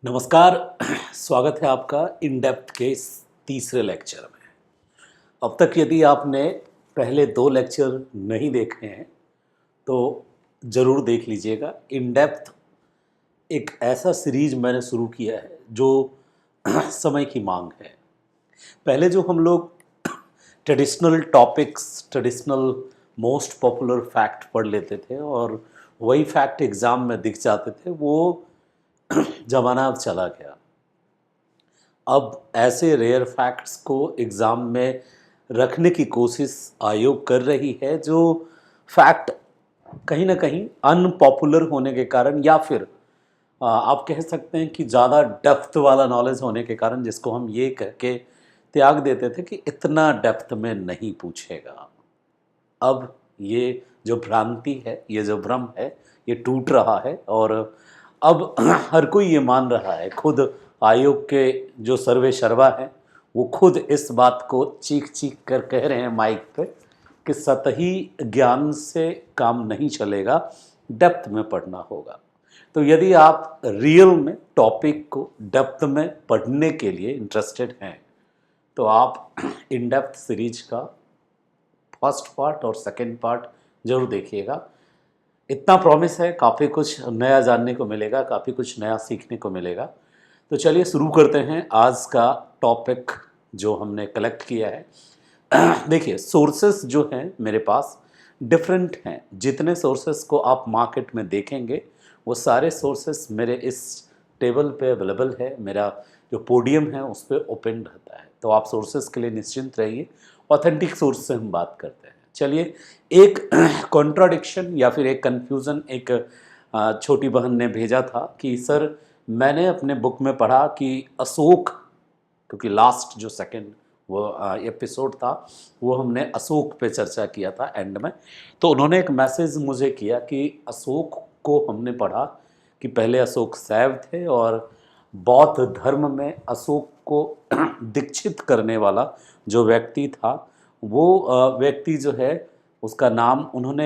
नमस्कार। स्वागत है आपका इन डेप्थ के इस तीसरे लेक्चर में। अब तक यदि आपने पहले दो लेक्चर नहीं देखे हैं तो ज़रूर देख लीजिएगा। इन डेप्थ एक ऐसा सीरीज मैंने शुरू किया है जो समय की मांग है। पहले जो हम लोग traditional topics, traditional most popular fact पढ़ लेते थे और वही फैक्ट एग्ज़ाम में दिख जाते थे, वो ज़माना अब चला गया। अब ऐसे रेयर फैक्ट्स को एग्ज़ाम में रखने की कोशिश आयोग कर रही है जो फैक्ट कहीं ना कहीं अनपॉपुलर होने के कारण या फिर आप कह सकते हैं कि ज़्यादा डेप्थ वाला नॉलेज होने के कारण, जिसको हम ये कह के त्याग देते थे कि इतना डेप्थ में नहीं पूछेगा। अब ये जो भ्रांति है, ये जो भ्रम है, ये टूट रहा है और अब हर कोई ये मान रहा है। खुद आयोग के जो सर्वे शर्वा हैं वो खुद इस बात को चीख चीख कर कह रहे हैं माइक पे कि सतही ज्ञान से काम नहीं चलेगा, डेप्थ में पढ़ना होगा। तो यदि आप रियल में टॉपिक को डेप्थ में पढ़ने के लिए इंटरेस्टेड हैं तो आप इन डेप्थ सीरीज का फर्स्ट पार्ट और सेकंड पार्ट ज़रूर देखिएगा। इतना प्रॉमिस है, काफ़ी कुछ नया जानने को मिलेगा, काफ़ी कुछ नया सीखने को मिलेगा। तो चलिए शुरू करते हैं आज का टॉपिक जो हमने कलेक्ट किया है। देखिए, सोर्सेस जो हैं मेरे पास डिफरेंट हैं। जितने सोर्सेस को आप मार्केट में देखेंगे वो सारे सोर्सेस मेरे इस टेबल पे अवेलेबल है। मेरा जो पोडियम है उस पर ओपन रहता है, तो आप सोर्सेस के लिए निश्चिंत रहिए। ऑथेंटिक सोर्स से हम बात करते हैं। चलिए, एक कॉन्ट्राडिक्शन या फिर एक कन्फ्यूज़न एक छोटी बहन ने भेजा था कि सर मैंने अपने बुक में पढ़ा कि अशोक, क्योंकि लास्ट जो सेकंड वो एपिसोड था वो हमने अशोक पे चर्चा किया था एंड में, तो उन्होंने एक मैसेज मुझे किया कि अशोक को हमने पढ़ा कि पहले अशोक शैव थे और बौद्ध धर्म में अशोक को दीक्षित करने वाला जो व्यक्ति था वो व्यक्ति जो है उसका नाम उन्होंने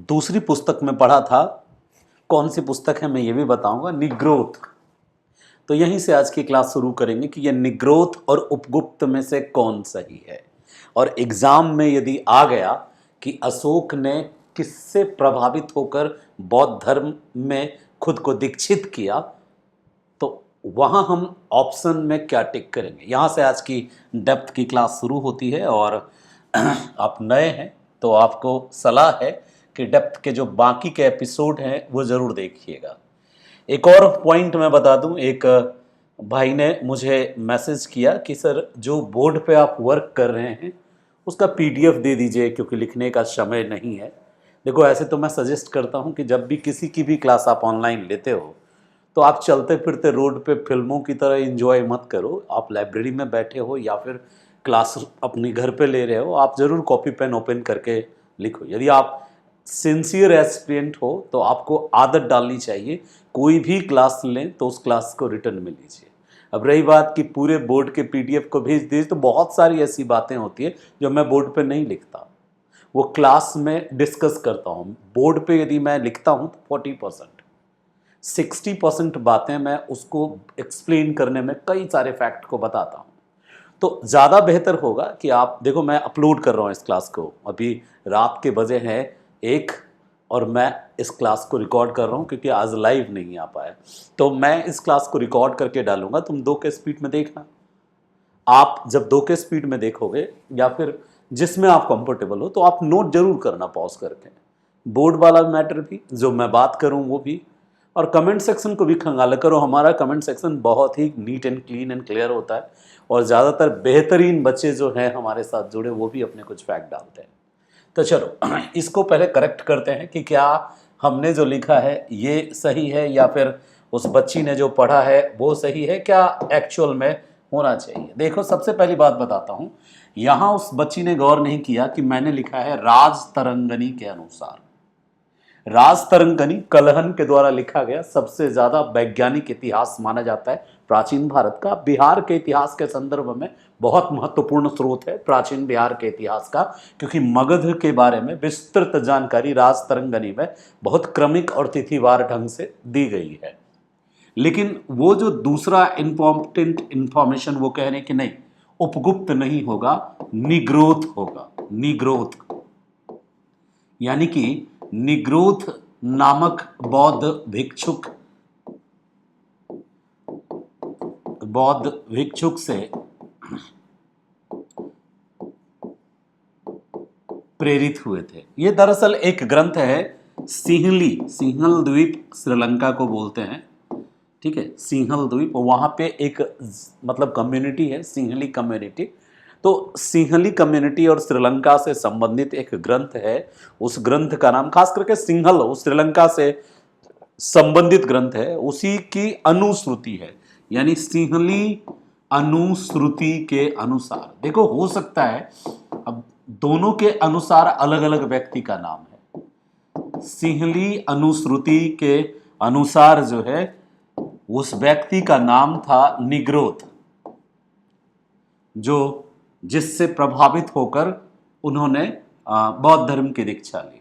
दूसरी पुस्तक में पढ़ा था। कौन सी पुस्तक है मैं ये भी बताऊंगा, निग्रोथ। तो यहीं से आज की क्लास शुरू करेंगे कि ये निग्रोथ और उपगुप्त में से कौन सही है। और एग्ज़ाम में यदि आ गया कि अशोक ने किससे प्रभावित होकर बौद्ध धर्म में खुद को दीक्षित किया, तो वहाँ हम ऑप्शन में क्या टिक करेंगे। यहाँ से आज की डेप्थ की क्लास शुरू होती है और आप नए हैं तो आपको सलाह है कि डेप्थ के जो बाकी के एपिसोड हैं वो ज़रूर देखिएगा। एक और पॉइंट मैं बता दूं, एक भाई ने मुझे मैसेज किया कि सर जो बोर्ड पे आप वर्क कर रहे हैं उसका पीडीएफ दे दीजिए क्योंकि लिखने का समय नहीं है। देखो, ऐसे तो मैं सजेस्ट करता हूं कि जब भी किसी की भी क्लास आप ऑनलाइन लेते हो तो आप चलते फिरते रोड पे फिल्मों की तरह एंजॉय मत करो। आप लाइब्रेरी में बैठे हो या फिर क्लास अपने घर पे ले रहे हो, आप ज़रूर कॉपी पेन ओपन करके लिखो। यदि आप सिंसियर एस्पिरेंट हो तो आपको आदत डालनी चाहिए, कोई भी क्लास लें तो उस क्लास को रिटर्न में लीजिए। अब रही बात कि पूरे बोर्ड के पीडीएफ को भेज दीजिए, तो बहुत सारी ऐसी बातें होती है जो मैं बोर्ड पे नहीं लिखता, वो क्लास में डिस्कस करता हूँ। बोर्ड पे यदि मैं लिखता हूँ तो 40%, 60% बातें मैं उसको एक्सप्लेन करने में कई सारे फैक्ट को बताता हूँ। तो ज़्यादा बेहतर होगा कि आप देखो, मैं अपलोड कर रहा हूँ इस क्लास को, अभी रात के बजे हैं 1 और मैं इस क्लास को रिकॉर्ड कर रहा हूँ क्योंकि आज लाइव नहीं आ पाया। तो मैं इस क्लास को रिकॉर्ड करके डालूंगा, तुम 2 के स्पीड में देखना। आप जब 2 के स्पीड में देखोगे या फिर जिसमें आप कंफर्टेबल हो तो आप नोट जरूर करना पॉज करके, बोर्ड वाला मैटर भी, जो मैं बात करूँ वो भी, और कमेंट सेक्शन को भी खंगाला करो। हमारा कमेंट सेक्शन बहुत ही neat and clean and clear होता है और ज़्यादातर बेहतरीन बच्चे जो हैं हमारे साथ जुड़े वो भी अपने कुछ फैक्ट डालते हैं। तो चलो इसको पहले करेक्ट करते हैं कि क्या हमने जो लिखा है ये सही है या फिर उस बच्ची ने जो पढ़ा है वो सही है, क्या एक्चुअल में होना चाहिए। देखो, सबसे पहली बात बताता हूँ, यहाँ उस बच्ची ने गौर नहीं किया कि मैंने लिखा है राज तरंगनी के अनुसार। राज तरंगनी कलहन के द्वारा लिखा गया सबसे ज्यादा वैज्ञानिक इतिहास माना जाता है प्राचीन भारत का। बिहार के इतिहास के संदर्भ में बहुत महत्वपूर्ण स्रोत है प्राचीन बिहार के इतिहास का, क्योंकि मगध के बारे में विस्तृत जानकारी राज तरंगनी में बहुत क्रमिक और तिथिवार ढंग से दी गई है। लेकिन वो जो दूसरा इंपॉर्टेंट इंफॉर्मेशन वो कह रहे हैं कि नहीं, उपगुप्त नहीं होगा, निग्रोथ होगा। निग्रोथ यानी कि निग्रोथ नामक बौद्ध भिक्षुक से प्रेरित हुए थे। ये दरअसल एक ग्रंथ है, सिंहल द्वीप श्रीलंका को बोलते हैं, ठीक है, सिंहल द्वीप, वहां पे एक मतलब कम्युनिटी है, सिंहली कम्युनिटी। तो सिंहली कम्युनिटी और श्रीलंका से संबंधित एक ग्रंथ है, उस ग्रंथ का नाम, खास करके सिंहल उस श्रीलंका से संबंधित ग्रंथ है, उसी की अनुश्रुति है, यानी सिंहली अनुश्रुति के अनुसार। देखो, हो सकता है अब दोनों के अनुसार अलग अलग व्यक्ति का नाम है। सिंहली अनुश्रुति के अनुसार जो है उस व्यक्ति का नाम था निग्रोथ, जो जिससे प्रभावित होकर उन्होंने बौद्ध धर्म की दीक्षा ली।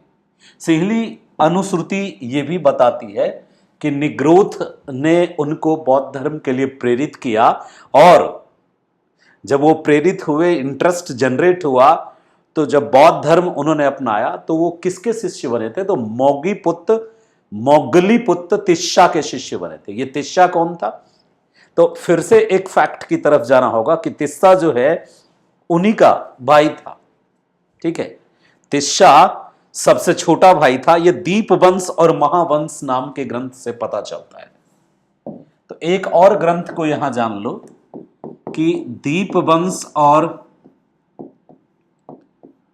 सिंहली अनुश्रुति ये भी बताती है कि निग्रोथ ने उनको बौद्ध धर्म के लिए प्रेरित किया, और जब वो प्रेरित हुए, इंटरेस्ट जनरेट हुआ, तो जब बौद्ध धर्म उन्होंने अपनाया तो वो किसके शिष्य बने थे? तो मोगली पुत्र तिस्सा के शिष्य बने थे। ये तिस्सा कौन था? तो फिर से एक फैक्ट की तरफ जाना होगा कि तिस्सा जो है उन्हीं का भाई था, ठीक है। तिस्सा सबसे छोटा भाई था। ये दीपवंश और महावंश नाम के ग्रंथ से पता चलता है। तो एक और ग्रंथ को यहां जान लो कि दीपवंश और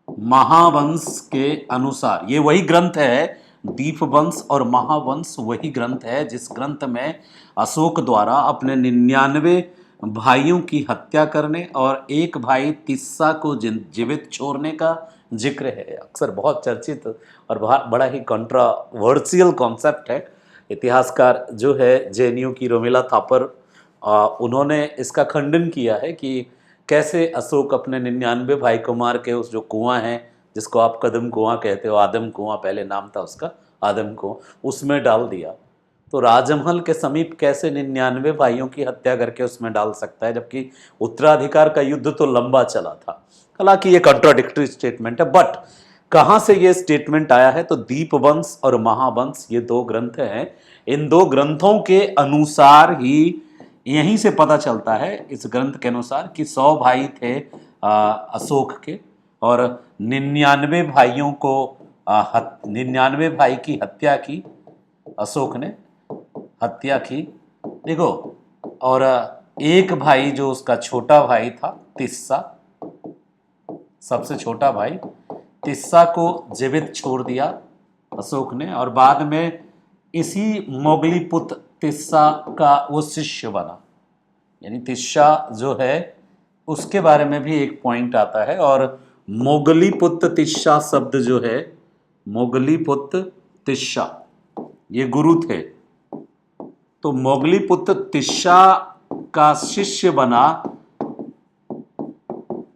महावंश के अनुसार, ये वही ग्रंथ है, दीपवंश और महावंश वही ग्रंथ है जिस ग्रंथ में अशोक द्वारा अपने 99 भाइयों की हत्या करने और एक भाई तिस्सा को जीवित छोड़ने का जिक्र है। अक्सर बहुत चर्चित और बड़ा ही कंट्रोवर्शियल कॉन्सेप्ट है। इतिहासकार जो है जेएनयू की रोमिला थापर, उन्होंने इसका खंडन किया है कि कैसे अशोक अपने 99 भाई को मार के उस जो कुआं है, जिसको आप कदम कुआं कहते हो, आदम कुआं पहले नाम था उसका, आदम कुआं, उसमें डाल दिया। तो राजमहल के समीप कैसे 99 भाइयों की हत्या करके उसमें डाल सकता है, जबकि उत्तराधिकार का युद्ध तो लंबा चला था। हालांकि ये कॉन्ट्राडिक्टरी स्टेटमेंट है, बट कहाँ से ये स्टेटमेंट आया है? तो दीपवंश और महावंश ये दो ग्रंथ हैं। इन दो ग्रंथों के अनुसार ही, यहीं से पता चलता है इस ग्रंथ के अनुसार, कि 100 भाई थे अशोक के, और 99 भाइयों को 99 भाई की हत्या की, अशोक ने हत्या की। देखो, और एक भाई जो उसका छोटा भाई था तिस्सा, सबसे छोटा भाई तिस्सा को जीवित छोड़ दिया अशोक ने, और बाद में इसी मोगली पुत्र तिस्सा का वो शिष्य बना। यानी तिस्सा जो है उसके बारे में भी एक पॉइंट आता है। और मोगली पुत्र तिस्सा शब्द जो है, मोगली पुत्र तिस्सा ये गुरु थे, तो मोगली पुत्र तिस्सा का शिष्य बना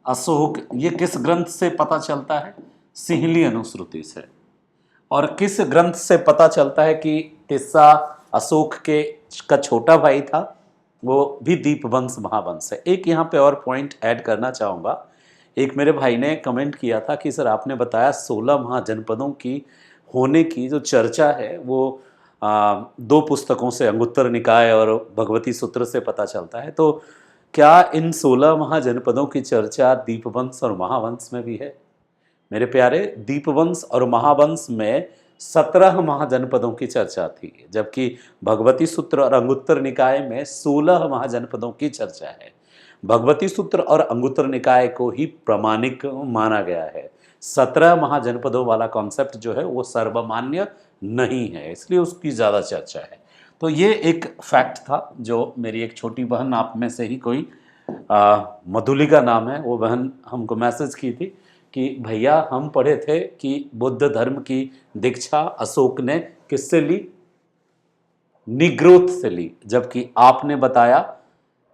अशोक। ये किस ग्रंथ से पता चलता है? सिंहली अनुश्रुति से। और किस ग्रंथ से पता चलता है कि तिस्सा अशोक का छोटा भाई था? वो भी दीपवंश महावंश है। एक यहाँ पे और पॉइंट ऐड करना चाहूँगा। एक मेरे भाई ने कमेंट किया था कि सर आपने बताया 16 महाजनपदों की होने की जो चर्चा है वो दो पुस्तकों से, अंगुत्तर निकाय और भगवती सूत्र से पता चलता है, तो क्या इन 16 महाजनपदों की चर्चा दीपवंश और महावंश में भी है? मेरे प्यारे, दीपवंश और महावंश में 17 महाजनपदों की चर्चा थी, जबकि भगवती सूत्र और अंगुत्तर निकाय में 16 महाजनपदों की चर्चा है। भगवती सूत्र और अंगुत्तर निकाय को ही प्रामाणिक माना गया है। 17 महाजनपदों वाला कॉन्सेप्ट जो है वो सर्वमान्य नहीं है, इसलिए उसकी ज़्यादा चर्चा है। तो ये एक फैक्ट था जो मेरी एक छोटी बहन, आप में से ही कोई मधुलिका नाम है, वो बहन हमको मैसेज की थी कि भैया हम पढ़े थे कि बुद्ध धर्म की दीक्षा अशोक ने किससे ली? निग्रोथ से ली, जबकि आपने बताया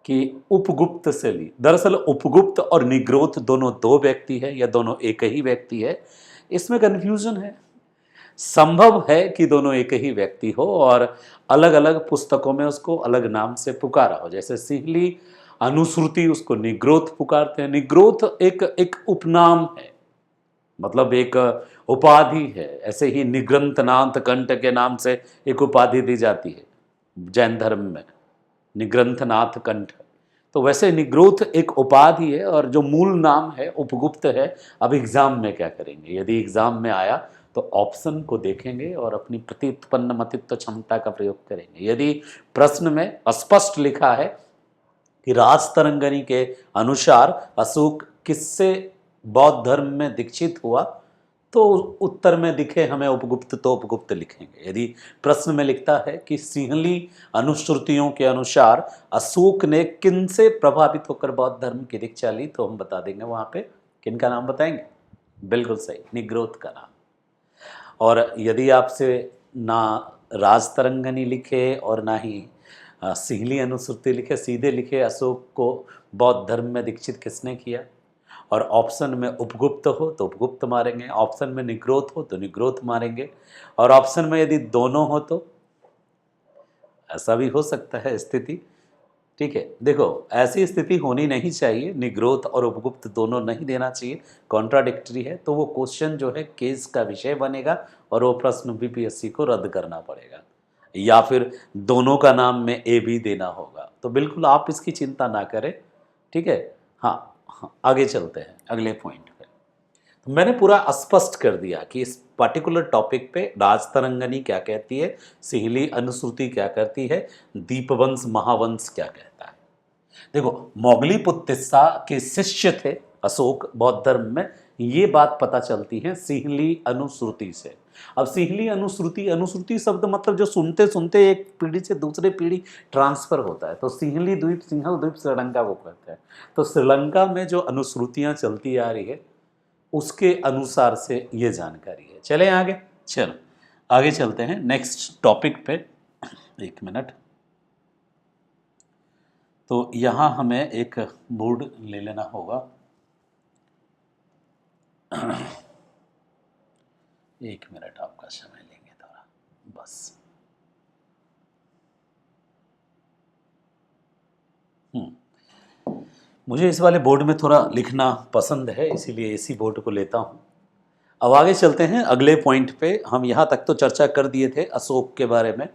कि उपगुप्त से ली। दरअसल उपगुप्त और निग्रोथ दोनों दो व्यक्ति है या दोनों एक ही व्यक्ति है, इसमें कन्फ्यूजन है। संभव है कि दोनों एक ही व्यक्ति हो और अलग अलग पुस्तकों में उसको अलग नाम से पुकारा हो। जैसे सिहली अनुश्रुति उसको निग्रोथ पुकारते हैं। निग्रोथ एक एक उपनाम है, मतलब एक उपाधि है। ऐसे ही निग्रंथनाथ कंठ के नाम से एक उपाधि दी जाती है जैन धर्म में, निग्रंथनाथ कंठ। तो वैसे निग्रोथ एक उपाधि है और जो मूल नाम है उपगुप्त है। अब एग्जाम में क्या करेंगे, यदि एग्जाम में आया तो ऑप्शन को देखेंगे और अपनी प्रतिउत्पन्न मतित्व क्षमता का प्रयोग करेंगे। यदि प्रश्न में स्पष्ट लिखा है कि राजतरंगनी के अनुसार अशोक किससे बौद्ध धर्म में दीक्षित हुआ, तो उत्तर में दिखे हमें उपगुप्त तो उपगुप्त लिखेंगे। यदि प्रश्न में लिखता है कि सिंहली अनुश्रुतियों के अनुसार अशोक ने किन से प्रभावित होकर बौद्ध धर्म की दीक्षा ली, तो हम बता देंगे वहां पे किन का नाम बताएंगे। बिल्कुल सही, निग्रोथ का नाम। और यदि आपसे ना राजतरंगनी लिखे और ना ही सिंहली अनुश्रुति लिखे, सीधे लिखे अशोक को बौद्ध धर्म में दीक्षित किसने किया, और ऑप्शन में उपगुप्त हो तो उपगुप्त मारेंगे, ऑप्शन में निग्रोथ हो तो निग्रोथ मारेंगे, और ऑप्शन में यदि दोनों हो तो ऐसा भी हो सकता है स्थिति। ठीक है, देखो ऐसी स्थिति होनी नहीं चाहिए, निग्रोथ और उपगुप्त दोनों नहीं देना चाहिए, कॉन्ट्राडिक्टरी है, तो वो क्वेश्चन जो है केस का विषय बनेगा और वो प्रश्न बीपीएससी को रद्द करना पड़ेगा, या फिर दोनों का नाम में ए भी देना होगा। तो बिल्कुल आप इसकी चिंता ना करें, ठीक है। हाँ, आगे चलते हैं अगले पॉइंट पे। तो मैंने पूरा स्पष्ट कर दिया कि इस पर्टिकुलर टॉपिक पे राजतरंगनी क्या कहती है, सिहली अनुश्रुति क्या करती है, दीपवंश महावंश क्या कहता है। देखो, मोगलीपुत्तिस्सा के शिष्य थे अशोक बौद्ध धर्म में, ये बात पता चलती है सिहली अनुश्रुति से। अब सिहली अनुश्रुति, अनुश्रुति शब्द मतलब जो सुनते सुनते एक पीढ़ी से दूसरे पीढ़ी ट्रांसफर होता है। तो सिहली द्वीप, सिंहल द्वीप श्रीलंका को कहते हैं। तो श्रीलंका में जो अनुश्रुतियां चलती आ रही है उसके अनुसार से ये जानकारी है। चलें आगे, चलो आगे चलते हैं नेक्स्ट टॉपिक पे। एक मिनट, तो यहाँ हमें एक बोर्ड ले लेना होगा। एक मिनट आपका समय लेंगे थोड़ा, बस। मुझे इस वाले बोर्ड में थोड़ा लिखना पसंद है, इसीलिए इसी बोर्ड को लेता हूँ। अब आगे चलते हैं अगले पॉइंट पे। हम यहाँ तक तो चर्चा कर दिए थे अशोक के बारे में।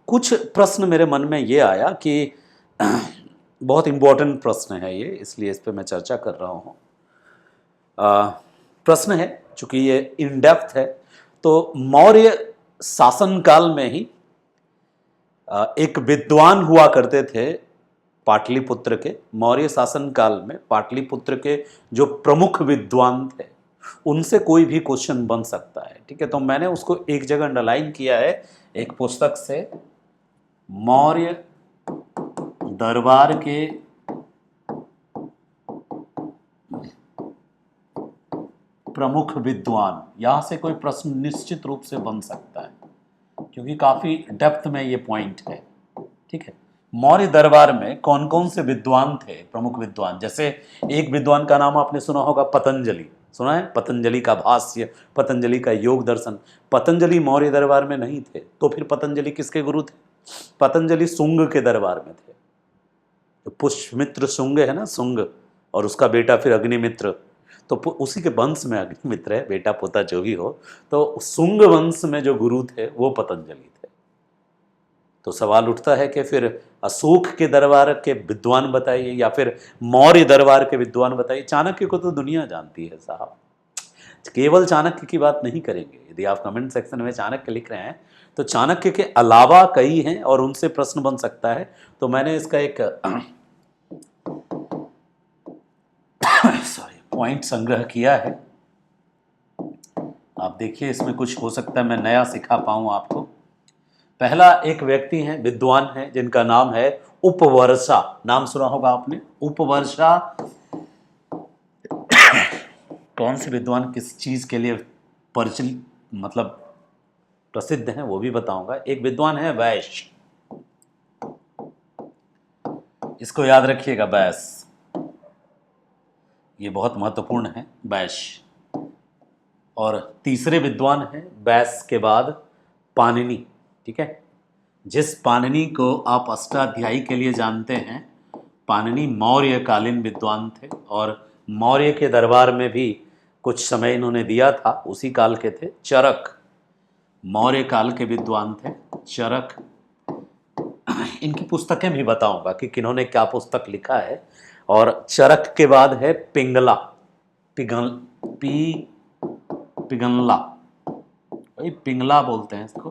कुछ प्रश्न मेरे मन में ये आया कि बहुत इम्पोर्टेंट प्रश्न है ये, इसलिए इस पे मैं चर्चा कर रहा हूँ। प्रश्न है, चूंकि ये इन डेप्थ है, तो मौर्य शासनकाल में ही एक विद्वान हुआ करते थे पाटलिपुत्र के। मौर्य शासनकाल में पाटलिपुत्र के जो प्रमुख विद्वान थे उनसे कोई भी क्वेश्चन बन सकता है, ठीक है। तो मैंने उसको एक जगह अंडरलाइन किया है एक पुस्तक से, मौर्य दरबार के प्रमुख विद्वान। यहां से कोई प्रश्न निश्चित रूप से बन सकता है क्योंकि काफी डेप्थ में ये पॉइंट है, ठीक है। मौर्य दरबार में कौन कौन से विद्वान थे, प्रमुख विद्वान। जैसे एक विद्वान का नाम आपने सुना होगा पतंजलि, सुना है, पतंजलि का भाष्य, पतंजलि का योग दर्शन। पतंजलि मौर्य दरबार में नहीं थे, तो फिर पतंजलि किसके गुरु थे? पतंजलि शुंग के दरबार में थे। तो पुष्यमित्र शुंग है ना, शुंग, और उसका बेटा फिर अग्निमित्र, तो उसी के वंश में अग्निमित्र है, बेटा पोता जो भी हो। तो शुंग वंश में जो गुरु थे वो पतंजलि थे। तो सवाल उठता है कि फिर अशोक के दरबार के विद्वान बताइए या फिर मौर्य दरबार के विद्वान बताइए। चाणक्य को तो दुनिया जानती है साहब, केवल चाणक्य की बात नहीं करेंगे। यदि आप कमेंट सेक्शन में चाणक्य लिख रहे हैं तो चाणक्य के अलावा कई हैं और उनसे प्रश्न बन सकता है। तो मैंने इसका एक सॉरी पॉइंट संग्रह किया है, आप देखिए इसमें कुछ हो सकता है मैं नया सिखा पाऊं आपको। पहला एक व्यक्ति हैं, विद्वान हैं, जिनका नाम है उपवर्षा। नाम सुना होगा आपने, उपवर्षा। कौन से विद्वान किस चीज के लिए परिचित, मतलब प्रसिद्ध हैं, वो भी बताऊंगा। एक विद्वान है वैश्य, इसको याद रखिएगा, वैश्य, ये बहुत महत्वपूर्ण है, वैश्य। और तीसरे विद्वान हैं बैस के बाद पाणिनि। ठीक है, जिस पाणिनि को आप अष्टाध्यायी के लिए जानते हैं, पाणिनि मौर्यकालीन विद्वान थे और मौर्य के दरबार में भी कुछ समय इन्होंने दिया था, उसी काल के थे। चरक मौर्य काल के विद्वान थे, चरक। इनकी पुस्तकें भी बताऊंगा कि किन्होंने क्या पुस्तक लिखा है। और चरक के बाद है पिंगला, पिघल पी पिंगला, भाई पिंगला बोलते हैं इसको।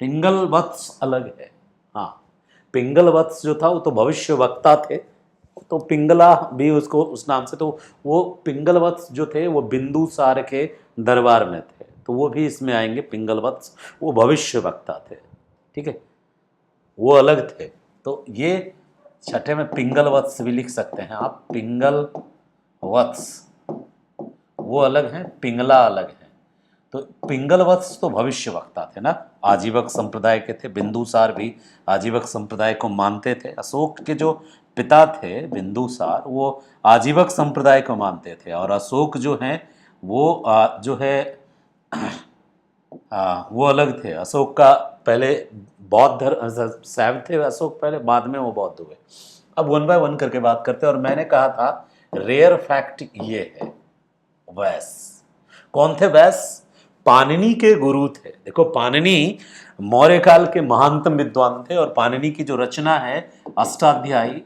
पिंगल वत्स अलग है। हाँ, पिंगल वत्स जो था वो तो भविष्य वक्ता थे, तो पिंगला भी उसको उस नाम से। तो वो पिंगल वत्स जो थे वो बिंदुसार के दरबार में थे, तो वो भी इसमें आएंगे। पिंगल वत्स वो भविष्य वक्ता थे। ठीक है, वो अलग थे। तो ये छठे में पिंगल वत्स भी लिख सकते हैं आप, पिंगल वत्स वो अलग हैं, पिंगला अलग है। तो पिंगल वत्स तो भविष्य वक्ता थे ना, आजीवक संप्रदाय के थे। बिंदुसार भी आजीवक संप्रदाय को मानते थे। अशोक के जो पिता थे बिंदुसार, वो आजीवक संप्रदाय को मानते थे। और अशोक जो हैं वो जो है वो अलग थे। अशोक का पहले बौद्ध धर्म शैव थे अशोक पहले, बाद में वो बौद्ध हुए। अब वन बाय वन करके बात करते हैं। और मैंने कहा था रेयर फैक्ट ये है, वैस कौन थे? वैस पाणिनि के गुरु थे। देखो, पाणिनि मौर्य काल के महानतम विद्वान थे और पाणिनि की जो रचना है अष्टाध्यायी,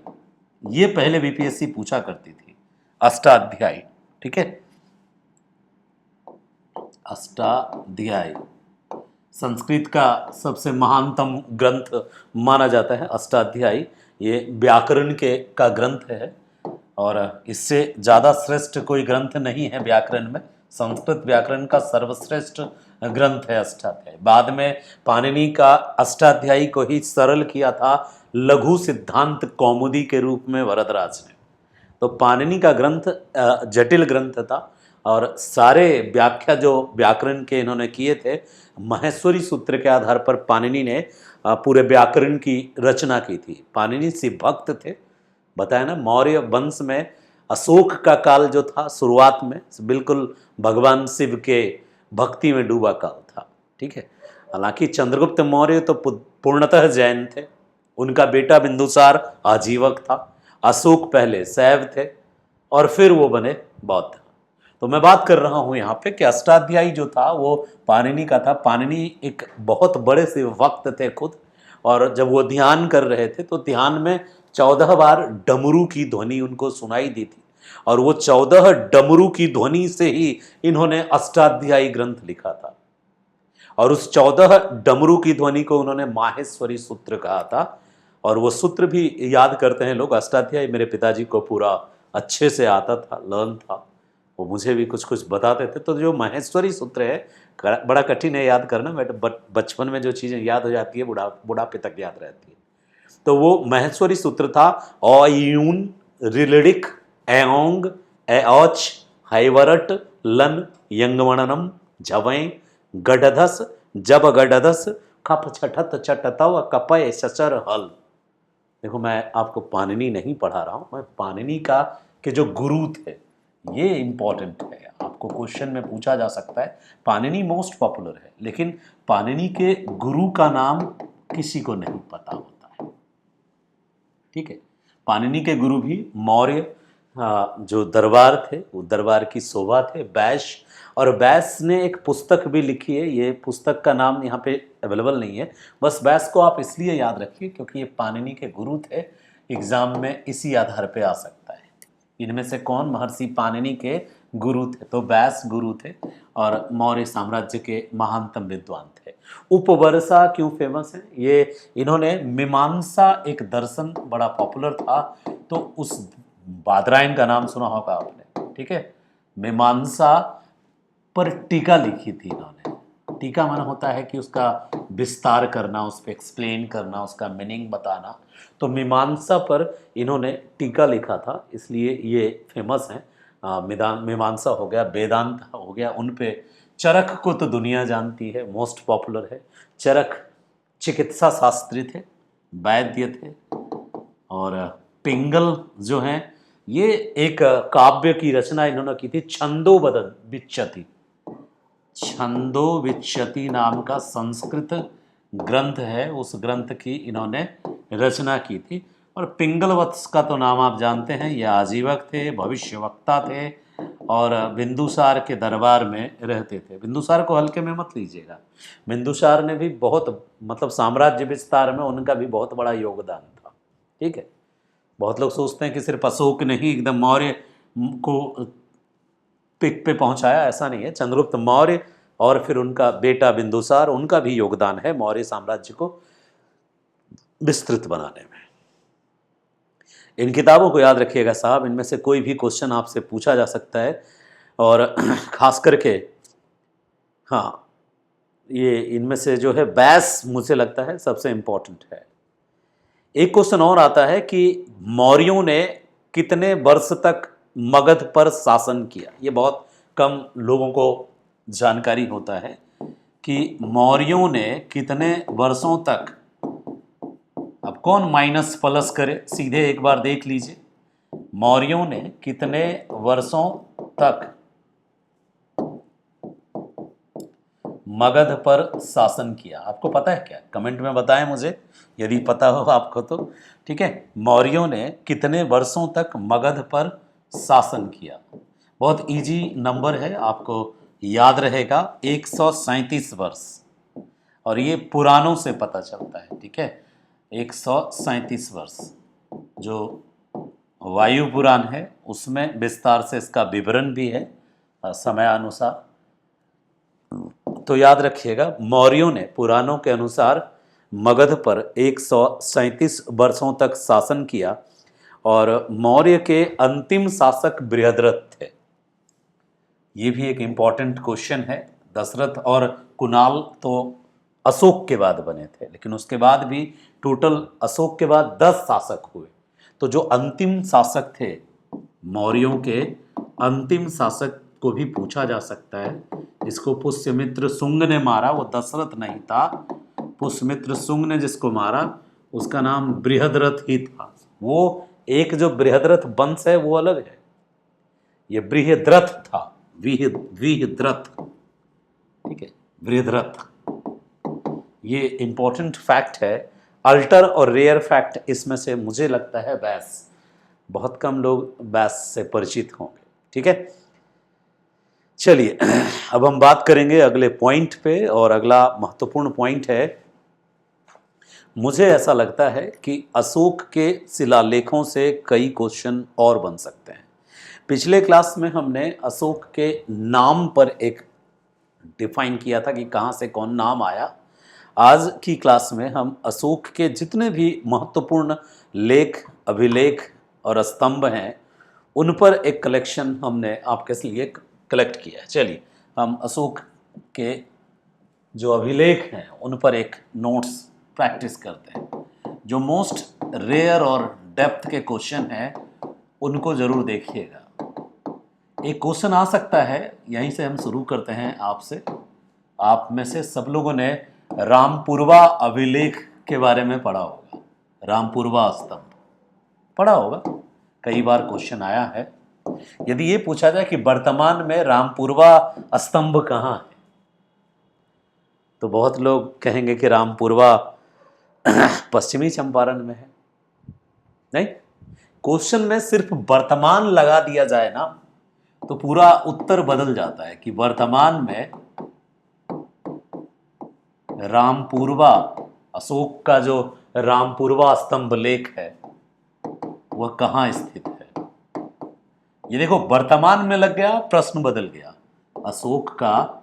ये पहले बीपीएससी पूछा करती थी, अष्टाध्यायी। ठीक है, अष्टाध्यायी संस्कृत का सबसे महानतम ग्रंथ माना जाता है अष्टाध्यायी। ये व्याकरण के का ग्रंथ है और इससे ज़्यादा श्रेष्ठ कोई ग्रंथ नहीं है व्याकरण में। संस्कृत व्याकरण का सर्वश्रेष्ठ ग्रंथ है अष्टाध्यायी। बाद में पाणिनि का अष्टाध्यायी को ही सरल किया था लघु सिद्धांत कौमुदी के रूप में वरदराज ने। तो पाणिनि का ग्रंथ जटिल ग्रंथ था और सारे व्याख्या जो व्याकरण के इन्होंने किए थे, महेश्वरी सूत्र के आधार पर पाणिनि ने पूरे व्याकरण की रचना की थी। पाणिनि शिव भक्त थे, बताया ना। मौर्य वंश में अशोक का काल जो था शुरुआत में बिल्कुल भगवान शिव के भक्ति में डूबा काल था। ठीक है, हालांकि चंद्रगुप्त मौर्य तो पूर्णतः जैन थे, उनका बेटा बिंदुसार आजीवक था, अशोक पहले शैव थे और फिर वो बने बौद्ध। तो मैं बात कर रहा हूं यहाँ पे कि अष्टाध्यायी जो था वो पाणिनि का था। पाणिनि एक बहुत बड़े से वक्त थे खुद, और जब वो ध्यान कर रहे थे तो ध्यान में 14 बार डमरू की ध्वनि उनको सुनाई दी थी और वो 14 डमरू की ध्वनि से ही इन्होंने अष्टाध्यायी ग्रंथ लिखा था। और उस 14 डमरू की ध्वनि को उन्होंने माहेश्वरी सूत्र कहा था। और वो सूत्र भी याद करते हैं लोग। अष्टाध्यायी मेरे पिताजी को पूरा अच्छे से आता था, लर्न था, वो मुझे भी कुछ कुछ बताते थे। तो जो माहेश्वरी सूत्र है बड़ा कठिन है याद करना, बट बचपन में जो चीज़ें याद हो जाती है बुढ़ापे तक याद रहती है। तो वो महेश्वरी सूत्र था, अयून रिलिडिक एओंग एओच हैवरट लन यंगवणनम झवें गडधस जब गडधस खप छठत चटतव कपय सचर हल। देखो, मैं आपको पाणिनि नहीं पढ़ा रहा हूँ, मैं पाणिनि का के जो गुरु थे, ये इंपॉर्टेंट है, आपको क्वेश्चन में पूछा जा सकता है। पाणिनि मोस्ट पॉपुलर है, लेकिन पाणिनि के गुरु का नाम किसी को नहीं पता होता है। ठीक है, पाणिनि के गुरु भी मौर्य जो दरबार थे, वो दरबार की शोभा थे, बैश। और बैस ने एक पुस्तक भी लिखी है, ये पुस्तक का नाम यहाँ पे अवेलेबल नहीं है। बस बैस को आप इसलिए याद रखिए क्योंकि ये पाणिनि के गुरु थे, एग्जाम में इसी आधार पे आ सकता है। इनमें से कौन महर्षि पाणिनि के गुरु थे? तो बैस गुरु थे और मौर्य साम्राज्य के महानतम विद्वान थे। उपवर्षा क्यों फेमस है? ये इन्होंने मीमांसा एक दर्शन बड़ा पॉपुलर था, तो उस बादरायण का नाम सुना होगा आपने। ठीक है, मीमांसा पर टीका लिखी थी इन्होंने। टीका माना होता है कि उसका विस्तार करना, उस पर एक्सप्लेन करना, उसका मीनिंग बताना। तो मीमांसा पर इन्होंने टीका लिखा था, इसलिए ये फेमस हैं। मीमांसा हो गया, वेदांत हो गया, उन पे। चरक को तो दुनिया जानती है, मोस्ट पॉपुलर है। चरक चिकित्सा शास्त्री थे, वैद्य थे। और पिंगल जो हैं, ये एक काव्य की रचना इन्होंने की थी, छंदोबद्ध विच्यति। छंदोविच्छति नाम का संस्कृत ग्रंथ है, उस ग्रंथ की इन्होंने रचना की थी। और पिंगलवत्स का तो नाम आप जानते हैं, ये आजीवक थे, भविष्यवक्ता थे और बिंदुसार के दरबार में रहते थे। बिंदुसार को हल्के में मत लीजिएगा, बिंदुसार ने भी बहुत मतलब साम्राज्य विस्तार में उनका भी बहुत बड़ा योगदान था। ठीक है, बहुत लोग सोचते हैं कि सिर्फ अशोक ने ही एकदम मौर्य को पिक पे पहुंचाया, ऐसा नहीं है। चंद्रगुप्त मौर्य और फिर उनका बेटा बिंदुसार, उनका भी योगदान है मौर्य साम्राज्य को विस्तृत बनाने में। इन किताबों को याद रखिएगा साहब, इनमें से कोई भी क्वेश्चन आपसे पूछा जा सकता है और खास करके हाँ, ये इनमें से जो है बैस मुझे लगता है सबसे इम्पोर्टेंट है। एक क्वेश्चन और आता है कि मौर्यों ने कितने वर्ष तक मगध पर शासन किया। ये बहुत कम लोगों को जानकारी होता है कि मौर्यों ने कितने वर्षों तक, अब कौन माइनस प्लस करे, सीधे एक बार देख लीजिए, मौर्यों ने कितने वर्षों तक मगध पर शासन किया। आपको पता है क्या? कमेंट में बताएं मुझे यदि पता हो आपको तो। ठीक है, मौर्यों ने कितने वर्षों तक मगध पर शासन किया। बहुत इजी नंबर है, आपको याद रहेगा, 137 वर्ष। और ये पुराणों से पता चलता है। ठीक है, 137 वर्ष। जो वायु पुराण है उसमें विस्तार से इसका विवरण भी है समयानुसार। तो याद रखिएगा, मौर्यों ने पुराणों के अनुसार मगध पर 137 वर्षों तक शासन किया और मौर्य के अंतिम शासक बृहद्रथ थे। ये भी एक इम्पॉर्टेंट क्वेश्चन है। दशरथ और कुणाल तो अशोक के बाद बने थे, लेकिन उसके बाद भी टोटल अशोक के बाद 10 शासक हुए। तो जो अंतिम शासक थे मौर्यों के, अंतिम शासक को भी पूछा जा सकता है। जिसको पुष्यमित्र शुंग ने मारा वो दशरथ नहीं था, पुष्यमित्र शुंग ने जिसको मारा उसका नाम बृहद्रथ ही था। वो एक जो बृहद्रथ वंश है वो अलग है, ये बृहद्रथ था, विहद्रथ। ठीक है, बृहद्रथ। ये इंपॉर्टेंट फैक्ट है। अल्टर और रेयर फैक्ट इसमें से मुझे लगता है बैस, बहुत कम लोग बैस से परिचित होंगे। ठीक है, चलिए अब हम बात करेंगे अगले पॉइंट पे, और अगला महत्वपूर्ण पॉइंट है, मुझे ऐसा लगता है कि अशोक के शिलालेखों से कई क्वेश्चन और बन सकते हैं। पिछले क्लास में हमने अशोक के नाम पर एक डिफाइन किया था कि कहाँ से कौन नाम आया। आज की क्लास में हम अशोक के जितने भी महत्वपूर्ण लेख, अभिलेख और स्तंभ हैं उन पर एक कलेक्शन हमने आपके लिए कलेक्ट किया है। चलिए हम अशोक के जो अभिलेख हैं उन पर एक नोट्स प्रैक्टिस करते हैं। जो मोस्ट रेयर और डेप्थ के क्वेश्चन हैं उनको जरूर देखिएगा। एक क्वेश्चन आ सकता है, यहीं से हम शुरू करते हैं आपसे। आप में से सब लोगों ने रामपुरवा अभिलेख के बारे में पढ़ा होगा, रामपुरवा स्तंभ पढ़ा होगा, कई बार क्वेश्चन आया है। यदि ये पूछा जाए कि वर्तमान में रामपुरवा स्तंभ कहाँ है, तो बहुत लोग कहेंगे कि रामपुरवा पश्चिमी चंपारण में है। नहीं, क्वेश्चन में सिर्फ वर्तमान लगा दिया जाए ना तो पूरा उत्तर बदल जाता है कि वर्तमान में रामपुरवा, अशोक का जो रामपुरवा स्तंभ लेख है वह कहाँ स्थित है। ये देखो, वर्तमान में लग गया, प्रश्न बदल गया। अशोक का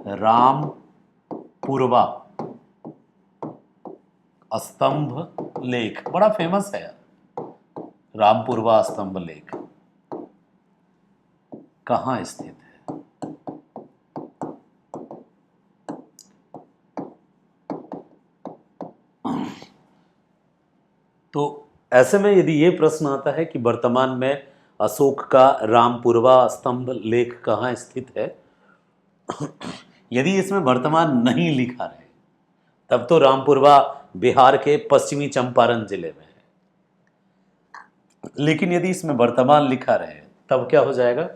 रामपुरवा स्तंभ लेख बड़ा फेमस है, रामपुरवा स्तंभ लेख कहाँ स्थित है। तो ऐसे में यदि ये प्रश्न आता है कि वर्तमान में अशोक का रामपुरवा स्तंभ लेख कहाँ स्थित है, यदि इसमें वर्तमान नहीं लिखा रहे तब तो रामपुरवा बिहार के पश्चिमी चंपारण जिले में है। लेकिन यदि इसमें वर्तमान लिखा रहे तब क्या हो जाएगा,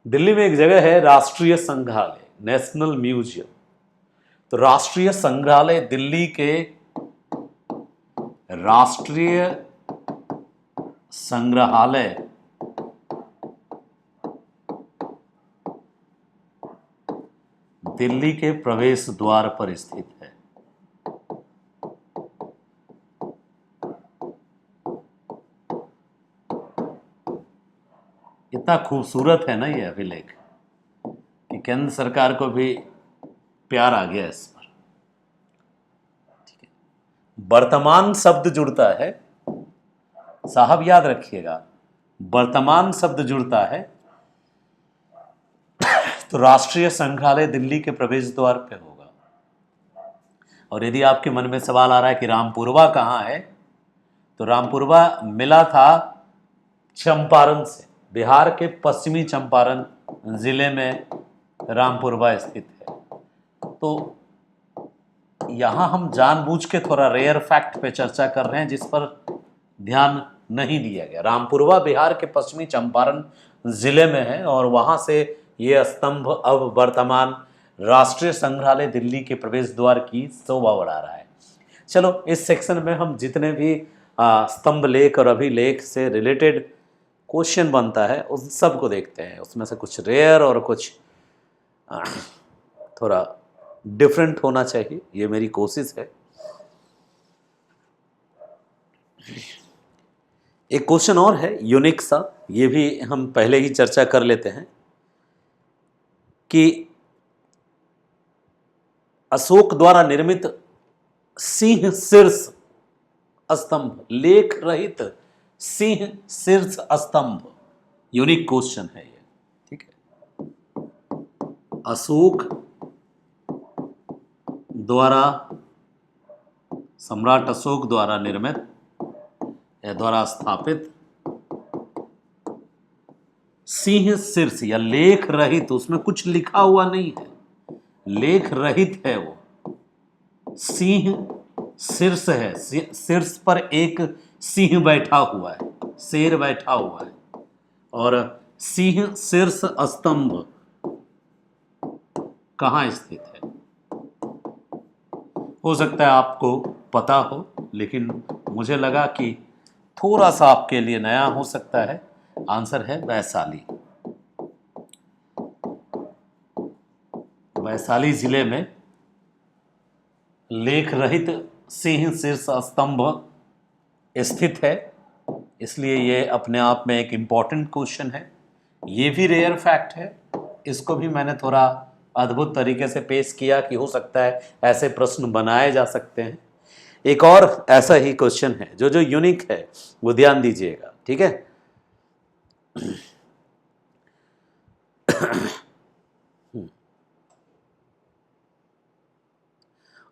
दिल्ली में एक जगह है राष्ट्रीय संग्रहालय, नेशनल म्यूजियम, तो राष्ट्रीय संग्रहालय दिल्ली के राष्ट्रीय संग्रहालय दिल्ली के प्रवेश द्वार पर स्थित है। इतना खूबसूरत है ना ये अभिलेख कि केंद्र सरकार को भी प्यार आ गया इस पर। ठीक है, वर्तमान शब्द जुड़ता है, साहब याद रखिएगा, वर्तमान शब्द जुड़ता है तो राष्ट्रीय संग्रहालय दिल्ली के प्रवेश द्वार पे होगा। और यदि आपके मन में सवाल आ रहा है कि रामपुरवा कहाँ है, तो रामपुरवा मिला था चंपारण से, बिहार के पश्चिमी चंपारण जिले में रामपुरवा स्थित है। तो यहाँ हम जानबूझ के थोड़ा रेयर फैक्ट पे चर्चा कर रहे हैं जिस पर ध्यान नहीं दिया गया। रामपुरवा बिहार के पश्चिमी चंपारण जिले में है और वहाँ से ये स्तंभ अब वर्तमान राष्ट्रीय संग्रहालय दिल्ली के प्रवेश द्वार की शोभा बढ़ा रहा है। चलो, इस सेक्शन में हम जितने भी स्तंभ लेख और अभिलेख से रिलेटेड क्वेश्चन बनता है उन सब को देखते हैं। उसमें से कुछ रेयर और कुछ थोड़ा डिफरेंट होना चाहिए, ये मेरी कोशिश है। एक क्वेश्चन और है यूनिक सा, ये भी हम पहले ही चर्चा कर लेते हैं कि अशोक द्वारा निर्मित सिंह शीर्ष स्तंभ, लेख रहित सिंह शीर्ष स्तंभ, यूनिक क्वेश्चन है ये। ठीक है, अशोक द्वारा, सम्राट अशोक द्वारा निर्मित या द्वारा स्थापित सिंह शीर्ष या लेख रहित, उसमें कुछ लिखा हुआ नहीं है, लेख रहित है वो, सिंह शीर्ष है, शीर्ष पर एक सिंह बैठा हुआ है, शेर बैठा हुआ है, और सिंह शीर्ष स्तंभ कहाँ स्थित है? हो सकता है आपको पता हो, लेकिन मुझे लगा कि थोड़ा सा आपके लिए नया हो सकता है। आंसर है वैशाली। वैशाली जिले में लेख रहित सिंह शीर्ष स्तंभ स्थित है, इसलिए ये अपने आप में एक इम्पॉर्टेंट क्वेश्चन है। ये भी रेयर फैक्ट है, इसको भी मैंने थोड़ा अद्भुत तरीके से पेश किया कि हो सकता है ऐसे प्रश्न बनाए जा सकते हैं। एक और ऐसा ही क्वेश्चन है जो यूनिक है, वो ध्यान दीजिएगा। ठीक है,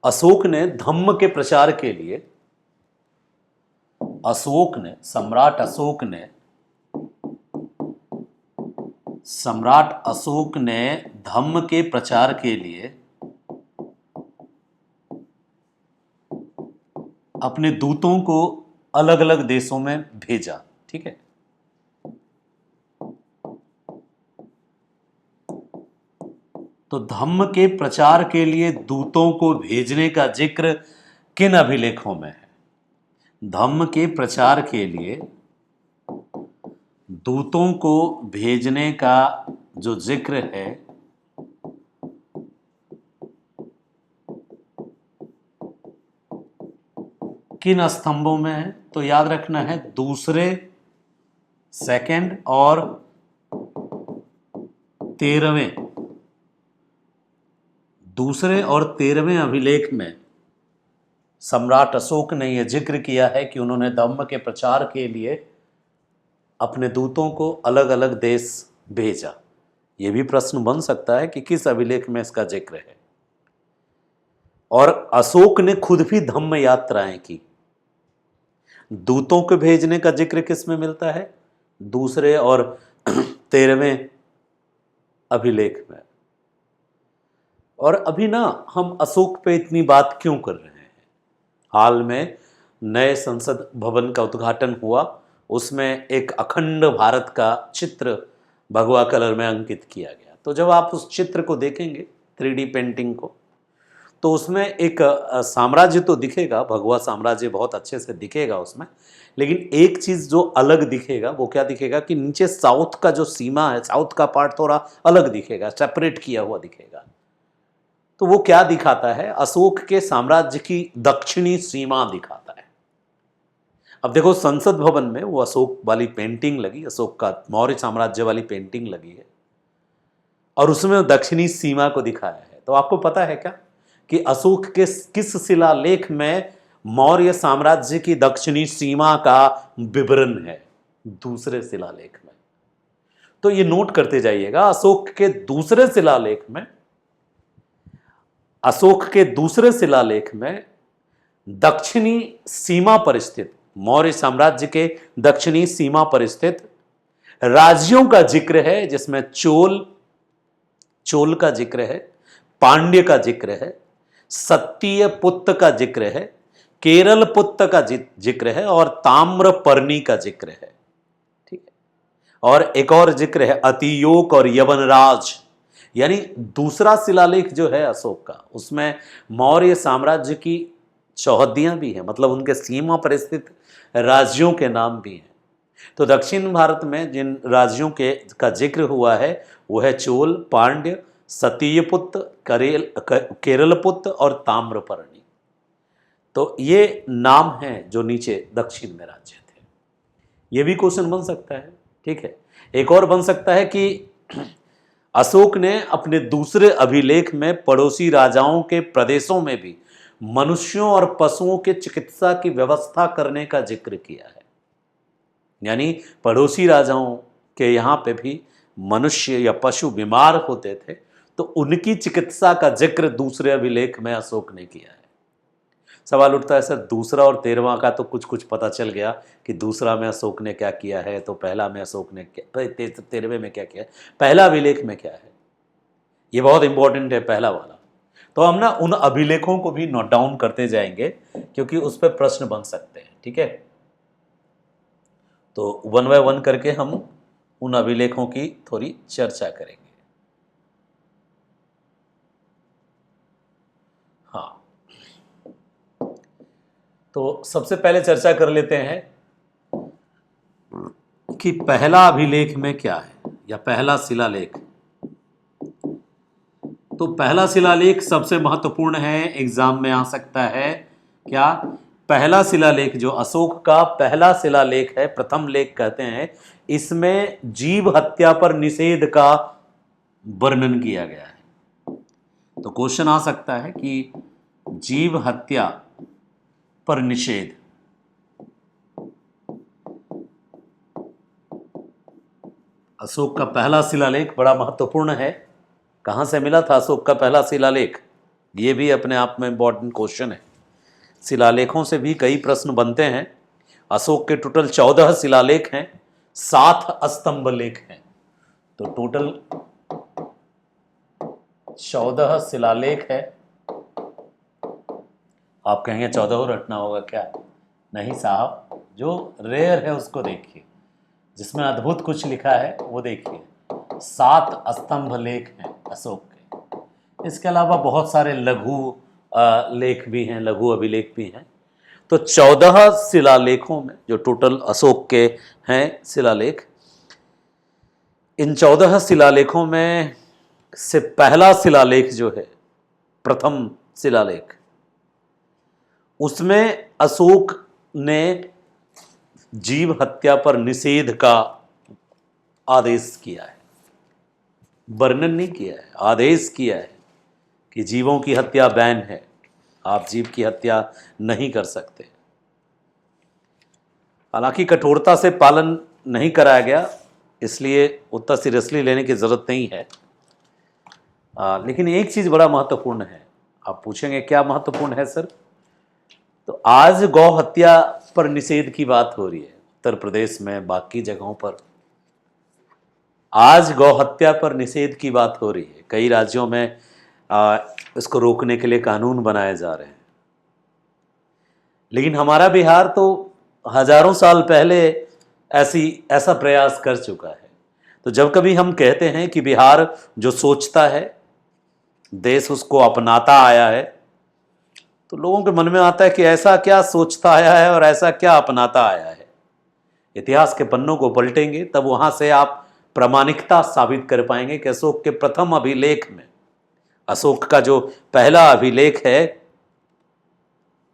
अशोक ने धम्म के प्रचार के लिए, सम्राट अशोक ने धम्म के प्रचार के लिए अपने दूतों को अलग अलग देशों में भेजा। ठीक है, तो धम्म के प्रचार के लिए दूतों को भेजने का जिक्र किन अभिलेखों में है? धम्म के प्रचार के लिए दूतों को भेजने का जो जिक्र है किन स्तंभों में है? तो याद रखना है दूसरे, सेकंड और 13वें, दूसरे और 13वें अभिलेख में सम्राट अशोक ने यह जिक्र किया है कि उन्होंने धम्म के प्रचार के लिए अपने दूतों को अलग अलग देश भेजा। यह भी प्रश्न बन सकता है कि किस अभिलेख में इसका जिक्र है। और अशोक ने खुद भी धम्म यात्राएं की। दूतों को भेजने का जिक्र किस में मिलता है? दूसरे और 13वें अभिलेख में। और अभी ना हम अशोक पे इतनी बात क्यों कर रहे हैं? हाल में नए संसद भवन का उद्घाटन हुआ, उसमें एक अखंड भारत का चित्र भगवा कलर में अंकित किया गया। तो जब आप उस चित्र को देखेंगे 3D पेंटिंग को, तो उसमें एक साम्राज्य तो दिखेगा, भगवा साम्राज्य बहुत अच्छे से दिखेगा उसमें, लेकिन एक चीज़ जो अलग दिखेगा वो क्या दिखेगा कि नीचे साउथ का जो सीमा है, साउथ का पार्ट थोड़ा अलग दिखेगा, सेपरेट किया हुआ दिखेगा। तो वो क्या दिखाता है? अशोक के साम्राज्य की दक्षिणी सीमा दिखाता है। अब देखो संसद भवन में वो अशोक वाली पेंटिंग लगी, अशोक का मौर्य साम्राज्य वाली पेंटिंग लगी है और उसमें दक्षिणी सीमा को दिखाया है। तो आपको पता है क्या कि अशोक के किस शिलालेख में मौर्य साम्राज्य की दक्षिणी सीमा का विवरण है? दूसरे शिलालेख में। तो ये नोट करते जाइएगा, अशोक के दूसरे शिलालेख में, अशोक के दूसरे शिलालेख में दक्षिणी सीमा पर स्थित, मौर्य साम्राज्य के दक्षिणी सीमा पर स्थित राज्यों का जिक्र है, जिसमें चोल का जिक्र है, पांड्य का जिक्र है, सत्तीय पुत्र का जिक्र है, केरल पुत्र का जिक्र है और ताम्रपर्णी का जिक्र है। ठीक है। और एक और जिक्र है अतियोग और यवनराज, यानी दूसरा शिलालेख जो है अशोक का, उसमें मौर्य साम्राज्य की चौहद्दियां भी हैं, मतलब उनके सीमा पर स्थित राज्यों के नाम भी हैं। तो दक्षिण भारत में जिन राज्यों के का जिक्र हुआ है वो है चोल, पांड्य, सतीयपुत्र, केरलपुत्र और ताम्रपर्णी। तो ये नाम हैं जो नीचे दक्षिण में राज्य थे। ये भी क्वेश्चन बन सकता है। ठीक है। एक और बन सकता है कि अशोक ने अपने दूसरे अभिलेख में पड़ोसी राजाओं के प्रदेशों में भी मनुष्यों और पशुओं के चिकित्सा की व्यवस्था करने का जिक्र किया है। यानी पड़ोसी राजाओं के यहाँ पे भी मनुष्य या पशु बीमार होते थे तो उनकी चिकित्सा का जिक्र दूसरे अभिलेख में अशोक ने किया है। सवाल उठता है सर दूसरा और 13वां का तो कुछ कुछ पता चल गया कि दूसरा में अशोक ने क्या किया है, तो पहला में अशोक ने क्या, 13वें में क्या किया है, पहला अभिलेख में क्या है, ये बहुत इंपॉर्टेंट है पहला वाला। तो हम ना उन अभिलेखों को भी नोट डाउन करते जाएंगे क्योंकि उस पर प्रश्न बन सकते हैं। ठीक है। तो 1 बाय 1 करके हम उन अभिलेखों की थोड़ी चर्चा करेंगे। हाँ, तो सबसे पहले चर्चा कर लेते हैं कि पहला अभिलेख में क्या है या पहला शिलालेख। तो पहला शिलालेख सबसे महत्वपूर्ण है, एग्जाम में आ सकता है। क्या? पहला शिलालेख जो अशोक का पहला शिलालेख है, प्रथम लेख कहते हैं, इसमें जीव हत्या पर निषेध का वर्णन किया गया है। तो क्वेश्चन आ सकता है कि जीव हत्या पर निषेध, अशोक का पहला शिलालेख बड़ा महत्वपूर्ण है। कहाँ से मिला था अशोक का पहला शिलालेख? ये भी अपने आप में इंपॉर्टेंट क्वेश्चन है। शिलालेखों से भी कई प्रश्न बनते हैं। अशोक के टोटल 14 शिलालेख हैं, 7 स्तंभ लेख हैं। तो टोटल 14 शिलालेख है। आप कहेंगे 14 और रटना होगा क्या? नहीं साहब, जो रेयर है उसको देखिए, जिसमें अद्भुत कुछ लिखा है वो देखिए। 7 स्तंभ लेख हैं अशोक के। इसके अलावा बहुत सारे लघु लेख भी हैं, लघु अभिलेख भी हैं। तो 14 शिलालेखों में जो टोटल अशोक के हैं शिलालेख, इन 14 शिलालेखों में से पहला शिलालेख जो है, प्रथम शिलालेख, उसमें अशोक ने जीव हत्या पर निषेध का आदेश किया है। वर्णन नहीं किया है, आदेश किया है कि जीवों की हत्या बैन है, आप जीव की हत्या नहीं कर सकते। हालांकि कठोरता से पालन नहीं कराया गया, इसलिए उतना सीरियसली लेने की जरूरत नहीं है। लेकिन एक चीज बड़ा महत्वपूर्ण है। आप पूछेंगे क्या महत्वपूर्ण है सर? तो आज गौ हत्या पर निषेध की बात हो रही है उत्तर प्रदेश में, बाकी जगहों पर आज गौ हत्या पर निषेध की बात हो रही है। कई राज्यों में इसको रोकने के लिए कानून बनाए जा रहे हैं। लेकिन हमारा बिहार तो हजारों साल पहले ऐसा प्रयास कर चुका है। तो जब कभी हम कहते हैं कि बिहार जो सोचता है देश उसको अपनाता आया है, तो लोगों के मन में आता है कि ऐसा क्या सोचता आया है और ऐसा क्या अपनाता आया है। इतिहास के पन्नों को पलटेंगे तब वहां से आप प्रामाणिकता साबित कर पाएंगे कि अशोक के प्रथम अभिलेख में, अशोक का जो पहला अभिलेख है,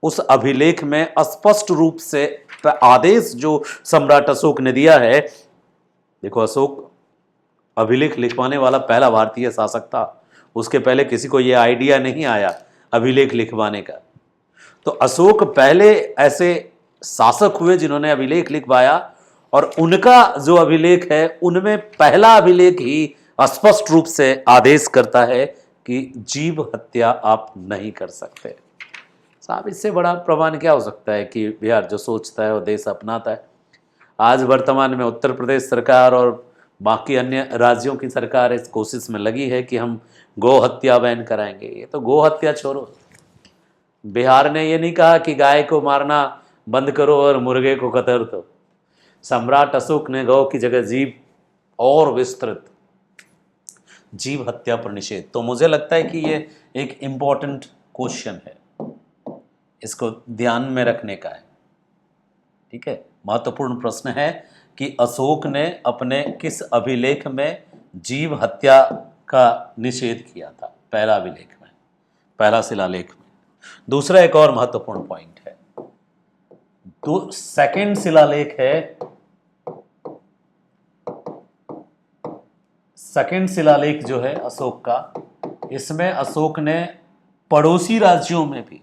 उस अभिलेख में स्पष्ट रूप से आदेश जो सम्राट अशोक ने दिया है। देखो, अशोक अभिलेख लिखवाने वाला पहला भारतीय शासक था, उसके पहले किसी को यह आइडिया नहीं आया अभिलेख लिखवाने का। तो अशोक पहले ऐसे शासक हुए जिन्होंने अभिलेख लिखवाया, और उनका जो अभिलेख है उनमें पहला अभिलेख ही स्पष्ट रूप से आदेश करता है कि जीव हत्या आप नहीं कर सकते। साहब, इससे बड़ा प्रमाण क्या हो सकता है कि बिहार जो सोचता है वो देश अपनाता है। आज वर्तमान में उत्तर प्रदेश सरकार और बाकी अन्य राज्यों की सरकार इस कोशिश में लगी है कि हम गौ हत्या बैन कराएंगे। ये तो गौ हत्या छोड़ो, बिहार ने ये नहीं कहा कि गाय को मारना बंद करो और मुर्गे को कतर दो। सम्राट अशोक ने गौ की जगह जीव और विस्तृत जीव हत्या पर निषेध। तो मुझे लगता है कि ये एक इम्पॉर्टेंट क्वेश्चन है, इसको ध्यान में रखने का है। ठीक है, महत्वपूर्ण प्रश्न है कि अशोक ने अपने किस अभिलेख में जीव हत्या का निषेध किया था, पहला अभिलेख में, पहला शिलालेख में। दूसरा एक और महत्वपूर्ण पॉइंट है, तो सेकंड शिलालेख है, सेकंड शिलालेख जो है अशोक का, इसमें अशोक ने पड़ोसी राज्यों में भी,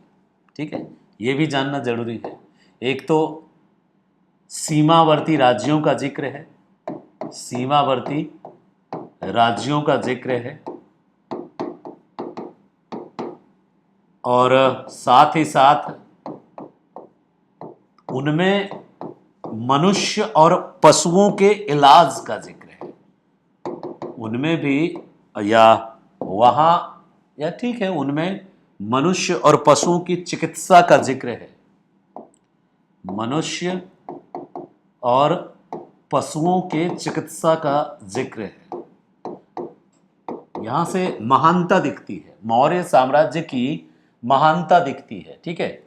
ठीक है, ये भी जानना जरूरी है, एक तो सीमावर्ती राज्यों का जिक्र है, सीमावर्ती राज्यों का जिक्र है, और साथ ही साथ उनमें मनुष्य और पशुओं के इलाज का जिक्र है, उनमें भी, या वहां, या ठीक है, उनमें मनुष्य और पशुओं की चिकित्सा का जिक्र है, मनुष्य और पशुओं के चिकित्सा का जिक्र है। यहां से महानता दिखती है, मौर्य साम्राज्य की महानता दिखती है। ठीक है,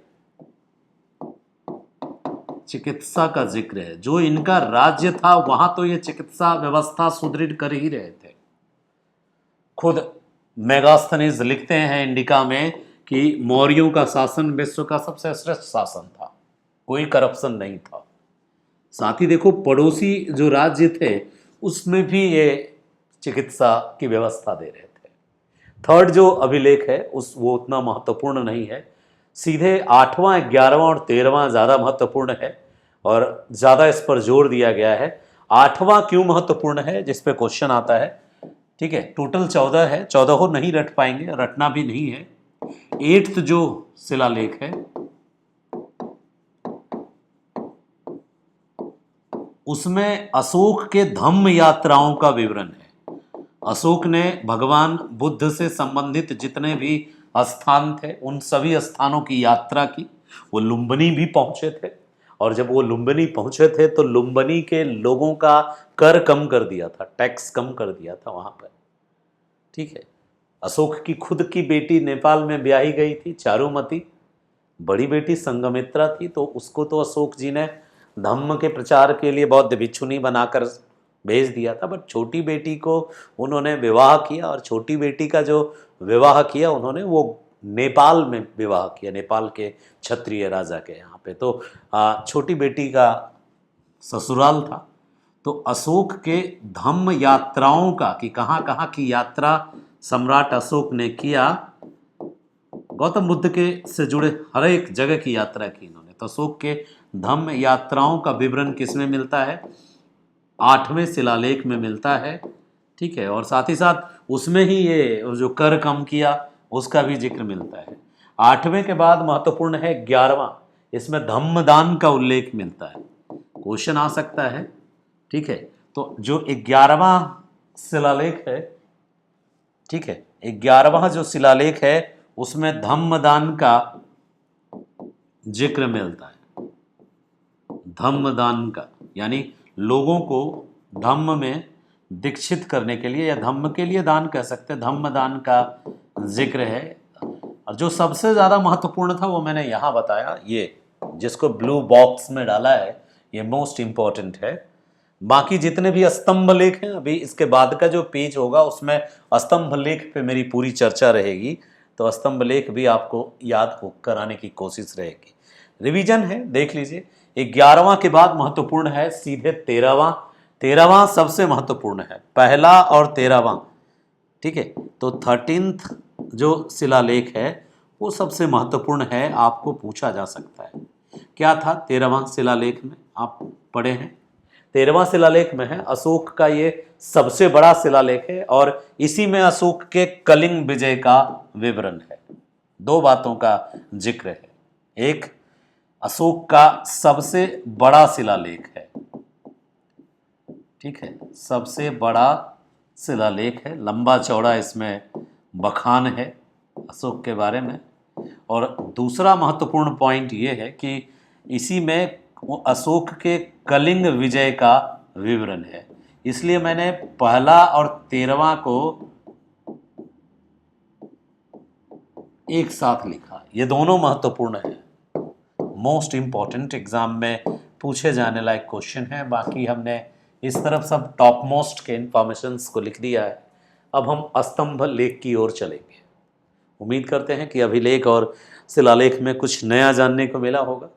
चिकित्सा का जिक्र है, जो इनका राज्य था वहां तो ये चिकित्सा व्यवस्था सुदृढ़ कर ही रहे थे। खुद मेगास्थनीज लिखते हैं इंडिका में कि मौर्यों का शासन विश्व का सबसे श्रेष्ठ शासन था, कोई करप्शन नहीं था। साथ ही देखो, पड़ोसी जो राज्य थे उसमें भी ये चिकित्सा की व्यवस्था दे रहे थे। थर्ड जो अभिलेख है वो उतना महत्वपूर्ण नहीं है, सीधे 8वां, 11वां और 13वां ज़्यादा महत्वपूर्ण है और ज़्यादा इस पर जोर दिया गया है। 8वां क्यों महत्वपूर्ण है, जिस पे क्वेश्चन आता है। ठीक है, टोटल 14 है, 14 नहीं रट पाएंगे, रटना भी नहीं है। 8th जो शिलालेख है उसमें अशोक के धम्म यात्राओं का विवरण है। अशोक ने भगवान बुद्ध से संबंधित जितने भी स्थान थे उन सभी स्थानों की यात्रा की। वो लुम्बिनी भी पहुंचे थे, और जब वो लुम्बिनी पहुंचे थे तो लुम्बिनी के लोगों का कर कम कर दिया था, टैक्स कम कर दिया था वहां पर। ठीक है, अशोक की खुद की बेटी नेपाल में ब्याही गई थी, चारुमती, बड़ी बेटी संघमित्रा थी, तो उसको तो अशोक जी ने धम्म के प्रचार के लिए बौद्ध भिक्षुनी बनाकर भेज दिया था, बट छोटी बेटी को उन्होंने विवाह किया, और छोटी बेटी का जो विवाह किया उन्होंने वो नेपाल में विवाह किया, नेपाल के क्षत्रिय राजा के यहाँ पे। तो छोटी बेटी का ससुराल था। तो अशोक के धम्म यात्राओं का, कि कहाँ कहाँ की यात्रा सम्राट अशोक ने किया, गौतम बुद्ध के से जुड़े हर एक जगह की यात्रा की इन्होंने। तो अशोक के धम्म यात्राओं का विवरण किसमें मिलता है, 8वें शिलालेख में मिलता है। ठीक है, और साथ ही साथ उसमें ही ये जो कर कम किया उसका भी जिक्र मिलता है। 8वें के बाद महत्वपूर्ण है 11वां, इसमें धम्मदान का उल्लेख मिलता है, क्वेश्चन आ सकता है। ठीक है, तो जो 11वां शिलालेख है, ठीक है, 11वां जो शिलालेख है उसमें धम्मदान का जिक्र मिलता है। धम्मदान का यानी लोगों को धम्म में दीक्षित करने के लिए, या धम्म के लिए दान कह सकते हैं, धम्मदान का जिक्र है। और जो सबसे ज़्यादा महत्वपूर्ण था वो मैंने यहाँ बताया, ये जिसको ब्लू बॉक्स में डाला है, ये मोस्ट इम्पॉर्टेंट है। बाकी जितने भी स्तंभ लेख हैं, अभी इसके बाद का जो पेज होगा उसमें स्तंभ लेख पे मेरी पूरी चर्चा रहेगी, तो स्तंभ लेख भी आपको याद हो कराने की कोशिश रहेगी। रिवीजन है, देख लीजिए। 11वां के बाद महत्वपूर्ण है सीधे 13वां। 13वां सबसे महत्वपूर्ण है, पहला और 13वां, ठीक है। तो 13th जो शिलालेख है वो सबसे महत्वपूर्ण है, आपको पूछा जा सकता है। क्या था 13वां शिलालेख में, आप पढ़े हैं। 13वां शिलालेख में है अशोक का, ये सबसे बड़ा शिलालेख है और इसी में अशोक के कलिंग विजय का विवरण है। दो बातों का जिक्र है, एक अशोक का सबसे बड़ा शिलालेख है, ठीक है, सबसे बड़ा शिलालेख है, लंबा चौड़ा इसमें बखान है अशोक के बारे में। और दूसरा महत्वपूर्ण पॉइंट ये है कि इसी में अशोक के कलिंग विजय का विवरण है, इसलिए मैंने पहला और 13वां को एक साथ लिखा। ये दोनों महत्वपूर्ण है, मोस्ट इंपॉर्टेंट, एग्जाम में पूछे जाने लायक क्वेश्चन है। बाकी हमने इस तरफ सब टॉप मोस्ट के इंफॉर्मेशंस को लिख दिया है। अब हम स्तंभ लेख की ओर चलेंगे। उम्मीद करते हैं कि अभिलेख और शिलालेख में कुछ नया जानने को मिला होगा।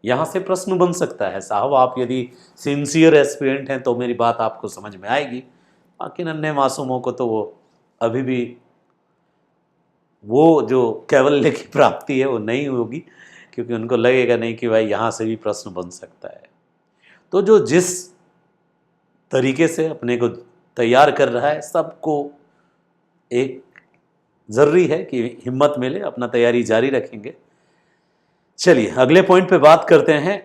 यहाँ से प्रश्न बन सकता है, साहब आप यदि सिंसियर एस्पिरेंट हैं तो मेरी बात आपको समझ में आएगी, बाकी नन्हे मासूमों को तो वो अभी भी वो जो कैवल्य की प्राप्ति है वो नहीं होगी, क्योंकि उनको लगेगा नहीं कि भाई यहाँ से भी प्रश्न बन सकता है। तो जो जिस तरीके से अपने को तैयार कर रहा है, सबको एक ज़रूरी है कि हिम्मत मिले, अपना तैयारी जारी रखेंगे। चलिए अगले पॉइंट पे बात करते हैं।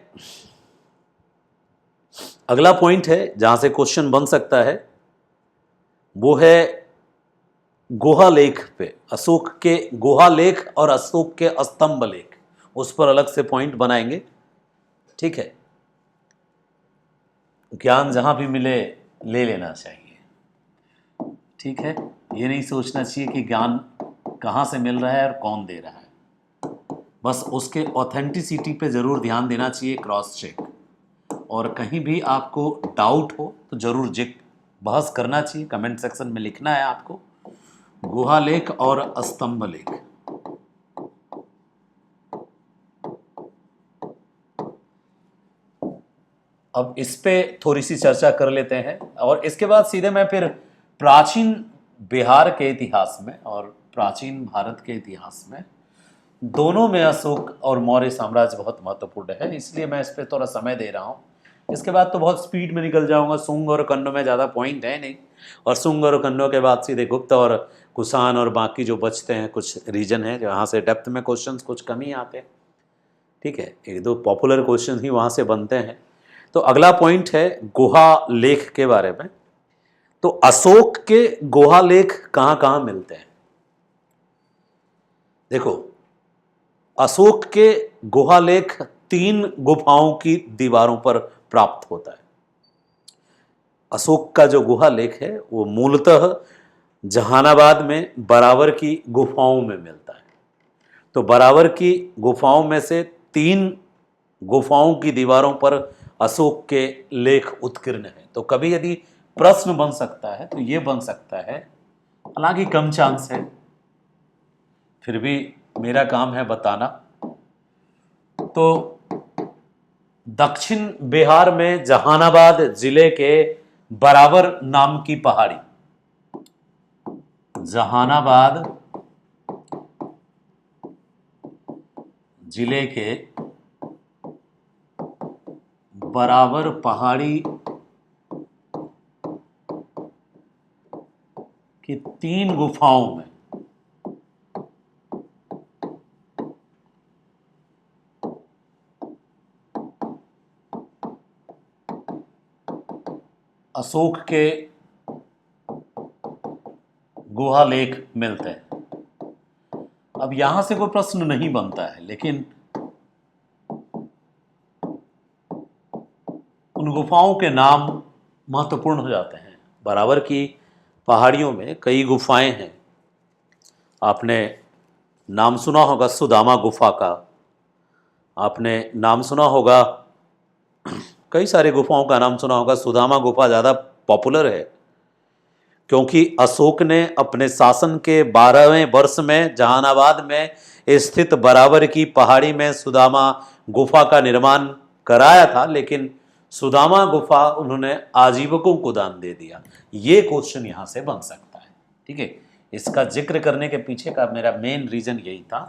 अगला पॉइंट है जहाँ से क्वेश्चन बन सकता है, वो है गुहा लेख पे, अशोक के गुहा लेख और अशोक के स्तंभ लेख, उस पर अलग से पॉइंट बनाएंगे, ठीक है। ज्ञान जहां भी मिले ले लेना चाहिए, ठीक है। ये नहीं सोचना चाहिए कि ज्ञान कहाँ से मिल रहा है और कौन दे रहा है, बस उसके ऑथेंटिसिटी पे ज़रूर ध्यान देना चाहिए, क्रॉस चेक। और कहीं भी आपको डाउट हो तो ज़रूर जिक बहस करना चाहिए, कमेंट सेक्शन में लिखना है आपको, गुहा लेख और स्तंभ लेख। अब इस पे थोड़ी सी चर्चा कर लेते हैं और इसके बाद सीधे मैं फिर प्राचीन बिहार के इतिहास में और प्राचीन भारत के इतिहास में, दोनों में अशोक और मौर्य साम्राज्य बहुत महत्वपूर्ण है, इसलिए मैं इस पर थोड़ा समय दे रहा हूँ। इसके बाद तो बहुत स्पीड में निकल जाऊंगा, शुंग और कन्नौ में ज़्यादा पॉइंट है नहीं, और शुंग और कन्नौ के बाद सीधे गुप्त और कुषाण और बाकी जो बचते हैं कुछ रीजन है जहाँ से डेप्थ में क्वेश्चंस कुछ कम ही आते हैं, ठीक है, एक दो पॉपुलर क्वेश्चन ही वहाँ से बनते हैं। तो अगला पॉइंट है गुहा लेख के बारे में। तो अशोक के गुहा लेख कहाँ कहाँ मिलते हैं? देखो, अशोक के गुहा लेख 3 गुफाओं की दीवारों पर प्राप्त होता है। अशोक का जो गुहा लेख है वो मूलतः जहानाबाद में बराबर की गुफाओं में मिलता है। तो बराबर की गुफाओं में से 3 गुफाओं की दीवारों पर अशोक के लेख उत्कीर्ण हैं। तो कभी यदि प्रश्न बन सकता है तो ये बन सकता है, हालांकि कम चांस है, फिर भी मेरा काम है बताना। तो दक्षिण बिहार में जहानाबाद जिले के बराबर नाम की पहाड़ी, जहानाबाद जिले के बराबर पहाड़ी की 3 गुफाओं में अशोक के गुहा लेख मिलते हैं। अब यहां से कोई प्रश्न नहीं बनता है, लेकिन उन गुफाओं के नाम महत्वपूर्ण हो जाते हैं। बराबर की पहाड़ियों में कई गुफाएं हैं। आपने नाम सुना होगा सुदामा गुफा का, आपने नाम सुना होगा, कई सारे गुफाओं का नाम सुना होगा। सुदामा गुफा ज़्यादा पॉपुलर है क्योंकि अशोक ने अपने शासन के 12वें वर्ष में जहानाबाद में स्थित बराबर की पहाड़ी में सुदामा गुफा का निर्माण कराया था, लेकिन सुदामा गुफा उन्होंने आजीवकों को दान दे दिया। ये क्वेश्चन यहाँ से बन सकता है। ठीक है, इसका जिक्र करने के पीछे का मेरा मेन रीजन यही था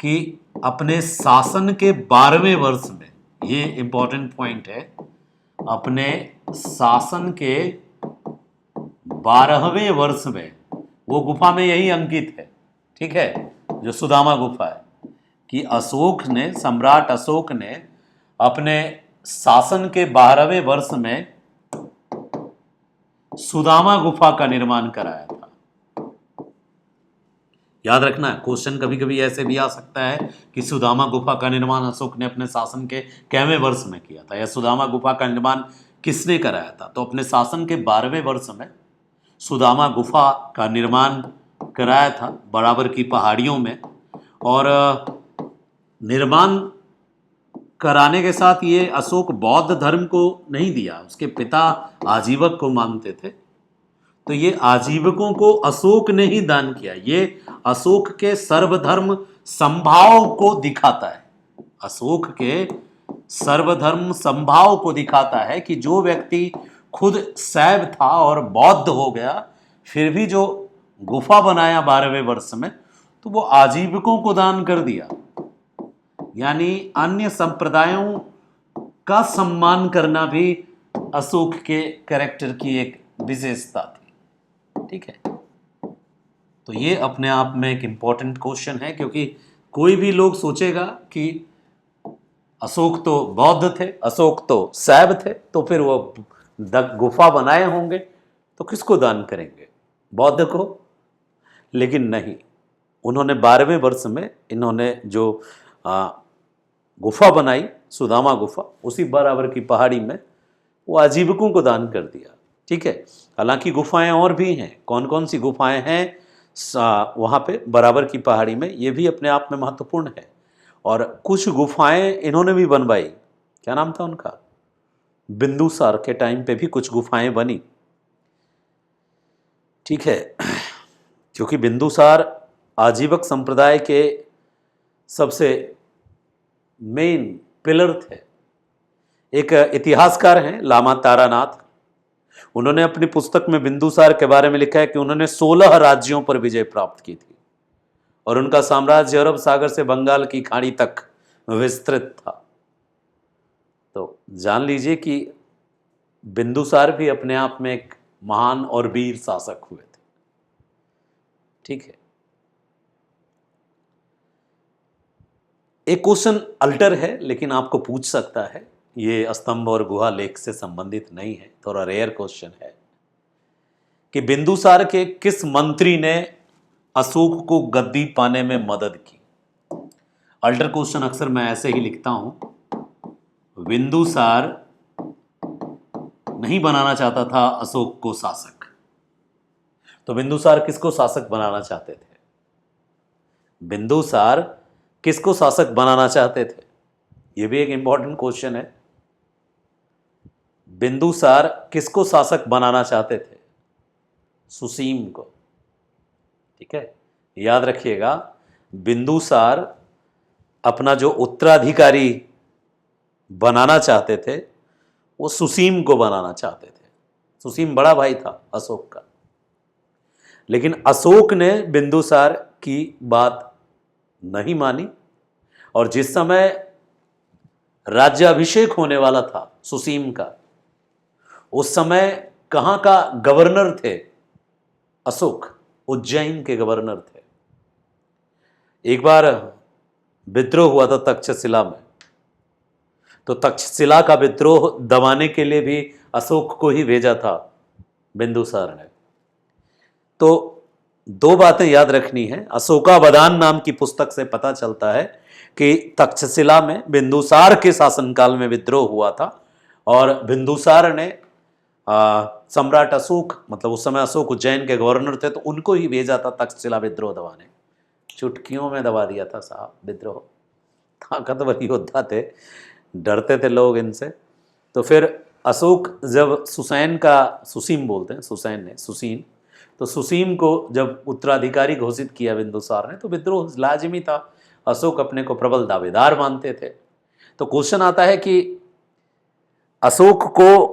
कि अपने शासन के 12वें वर्ष में, ये इंपॉर्टेंट पॉइंट है, अपने शासन के 12वें वर्ष में वो गुफा में यही अंकित है, ठीक है, जो सुदामा गुफा है, कि अशोक ने, सम्राट अशोक ने अपने शासन के 12वें वर्ष में सुदामा गुफा का निर्माण कराया था। याद रखना, क्वेश्चन कभी कभी ऐसे भी आ सकता है कि सुदामा गुफा का निर्माण अशोक ने अपने शासन के कैवें वर्ष में किया था, या सुदामा गुफा का निर्माण किसने कराया था। तो अपने शासन के 12वें वर्ष में सुदामा गुफा का निर्माण कराया था बराबर की पहाड़ियों में, और निर्माण कराने के साथ ये अशोक बौद्ध धर्म को नहीं दिया, उसके पिता आजीवक को मानते थे, तो ये आजीवकों को अशोक ने ही दान किया। ये अशोक के सर्वधर्म समभाव को दिखाता है, अशोक के सर्वधर्म समभाव को दिखाता है कि जो व्यक्ति खुद शैव था और बौद्ध हो गया, फिर भी जो गुफा बनाया 12वें वर्ष में, तो वो आजीवकों को दान कर दिया। यानी अन्य संप्रदायों का सम्मान करना भी अशोक के कैरेक्टर की एक विशेषता थी। ठीक है, तो ये अपने आप में एक इम्पॉर्टेंट क्वेश्चन है, क्योंकि कोई भी लोग सोचेगा कि अशोक तो बौद्ध थे, अशोक तो शैव थे, तो फिर वो गुफा बनाए होंगे तो किसको दान करेंगे, बौद्ध को। लेकिन नहीं, उन्होंने 12वें वर्ष में इन्होंने जो गुफा बनाई, सुदामा गुफा, उसी बराबर की पहाड़ी में वो आजीवकों को दान कर दिया। ठीक है, हालांकि गुफाएं और भी हैं, कौन कौन सी गुफाएं हैं वहाँ पे बराबर की पहाड़ी में, ये भी अपने आप में महत्वपूर्ण है। और कुछ गुफाएं इन्होंने भी बनवाई, क्या नाम था उनका, बिंदुसार के टाइम पे भी कुछ गुफाएं बनी। ठीक है, क्योंकि बिंदुसार आजीवक संप्रदाय के सबसे मेन पिलर थे। एक इतिहासकार हैं लामा तारानाथ, उन्होंने अपनी पुस्तक में बिंदुसार के बारे में लिखा है कि उन्होंने 16 राज्यों पर विजय प्राप्त की थी और उनका साम्राज्य अरब सागर से बंगाल की खाड़ी तक विस्तृत था। तो जान लीजिए कि बिंदुसार भी अपने आप में एक महान और वीर शासक हुए थे। ठीक है, एक क्वेश्चन अल्टर है लेकिन आपको पूछ सकता है, ये स्तंभ और गुहा लेख से संबंधित नहीं है, थोड़ा रेयर क्वेश्चन है, कि बिंदुसार के किस मंत्री ने अशोक को गद्दी पाने में मदद की। अल्टर क्वेश्चन अक्सर मैं ऐसे ही लिखता हूं, बिंदुसार नहीं बनाना चाहता था अशोक को शासक, तो बिंदुसार किसको शासक बनाना चाहते थे, बिंदुसार किसको शासक बनाना चाहते थे, यह भी एक इंपॉर्टेंट क्वेश्चन है। बिंदुसार किसको शासक बनाना चाहते थे, सुसीम को। ठीक है, याद रखिएगा, बिंदुसार अपना जो उत्तराधिकारी बनाना चाहते थे वो सुसीम को बनाना चाहते थे। सुसीम बड़ा भाई था अशोक का, लेकिन अशोक ने बिंदुसार की बात नहीं मानी, और जिस समय राज्याभिषेक होने वाला था सुसीम का, उस समय कहाँ का गवर्नर थे अशोक, उज्जैन के गवर्नर थे। एक बार विद्रोह हुआ था तक्षशिला में, तो तक्षशिला का विद्रोह दबाने के लिए भी अशोक को ही भेजा था बिंदुसार ने। तो दो बातें याद रखनी है, अशोकावदान नाम की पुस्तक से पता चलता है कि तक्षशिला में बिंदुसार के शासनकाल में विद्रोह हुआ था और बिंदुसार ने सम्राट अशोक, मतलब उस समय अशोक उज्जैन के गवर्नर थे, तो उनको ही भेजा था तक्षशिला विद्रोह दबाने। चुटकियों में दबा दिया था साहब विद्रोह। ताकतवर योद्धा थे, डरते थे लोग इनसे। तो फिर अशोक जब सुसैन का, सुसीम बोलते हैं, सुसैन ने सुसीन, तो सुसीम को जब उत्तराधिकारी घोषित किया बिंदुसार ने, तो विद्रोह लाजिमी था। अशोक अपने को प्रबल दावेदार मानते थे। तो क्वेश्चन आता है कि अशोक को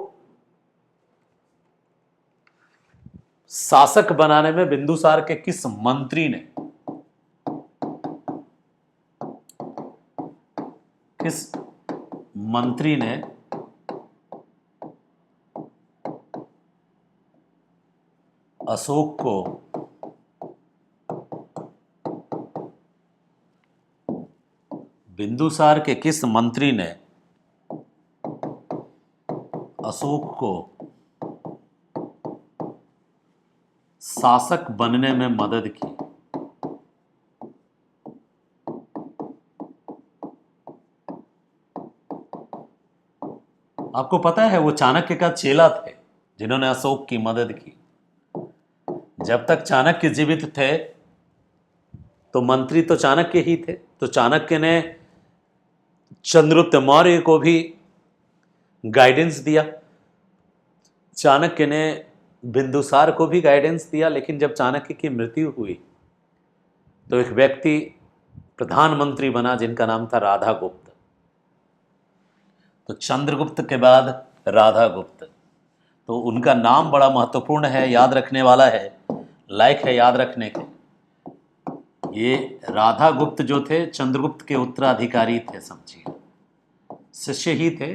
शासक बनाने में बिंदुसार के किस मंत्री ने, किस मंत्री ने अशोक को बिंदुसार के किस मंत्री ने अशोक को शासक बनने में मदद की? आपको पता है वो चाणक्य का चेला थे जिन्होंने अशोक की मदद की। जब तक चाणक्य जीवित थे तो मंत्री तो चाणक्य ही थे। तो चाणक्य ने चंद्रगुप्त मौर्य को भी गाइडेंस दिया, चाणक्य ने बिंदुसार को भी गाइडेंस दिया। लेकिन जब चाणक्य की मृत्यु हुई तो एक व्यक्ति प्रधानमंत्री बना जिनका नाम था राधागुप्त। तो चंद्रगुप्त के बाद राधागुप्त, तो उनका नाम बड़ा महत्वपूर्ण है, याद रखने वाला है, लायक है याद रखने के। ये राधागुप्त जो थे चंद्रगुप्त के उत्तराधिकारी थे, समझिए शिष्य ही थे।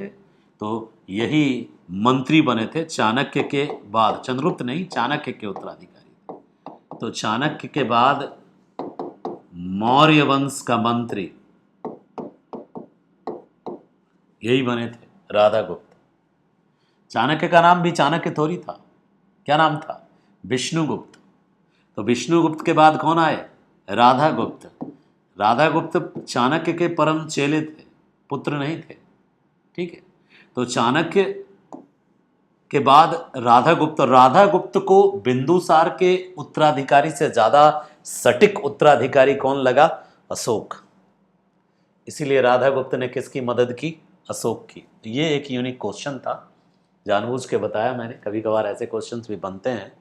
तो यही मंत्री बने थे चाणक्य के बाद। चंद्रगुप्त नहीं, चाणक्य के उत्तराधिकारी थे। तो चाणक्य के बाद मौर्य वंश का मंत्री यही बने थे, राधागुप्त। चाणक्य का नाम भी चाणक्य थोड़ी था, क्या नाम था? विष्णुगुप्त। तो विष्णुगुप्त के बाद कौन आए? राधागुप्त। राधागुप्त चाणक्य के परम चेले थे, पुत्र नहीं थे, ठीक है। तो चाणक्य के बाद राधागुप्त, राधागुप्त को बिंदुसार के उत्तराधिकारी से ज्यादा सटीक उत्तराधिकारी कौन लगा? अशोक। इसीलिए राधागुप्त ने किसकी मदद की? अशोक की। ये एक यूनिक क्वेश्चन था, जानबूझ के बताया मैंने। कभी कभार ऐसे क्वेश्चंस भी बनते हैं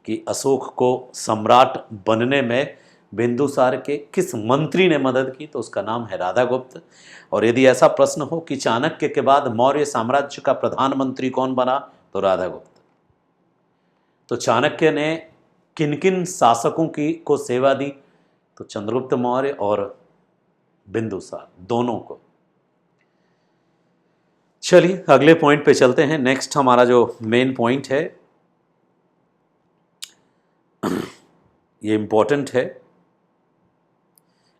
कि अशोक को सम्राट बनने में बिंदुसार के किस मंत्री ने मदद की, तो उसका नाम है राधागुप्त। और यदि ऐसा प्रश्न हो कि चाणक्य के बाद मौर्य साम्राज्य का प्रधानमंत्री कौन बना, तो राधागुप्त। तो चाणक्य ने किन किन शासकों की को सेवा दी? तो चंद्रगुप्त मौर्य और बिंदुसार, दोनों को। चलिए अगले पॉइंट पे चलते हैं। नेक्स्ट हमारा जो मेन पॉइंट है ये इंपॉर्टेंट है।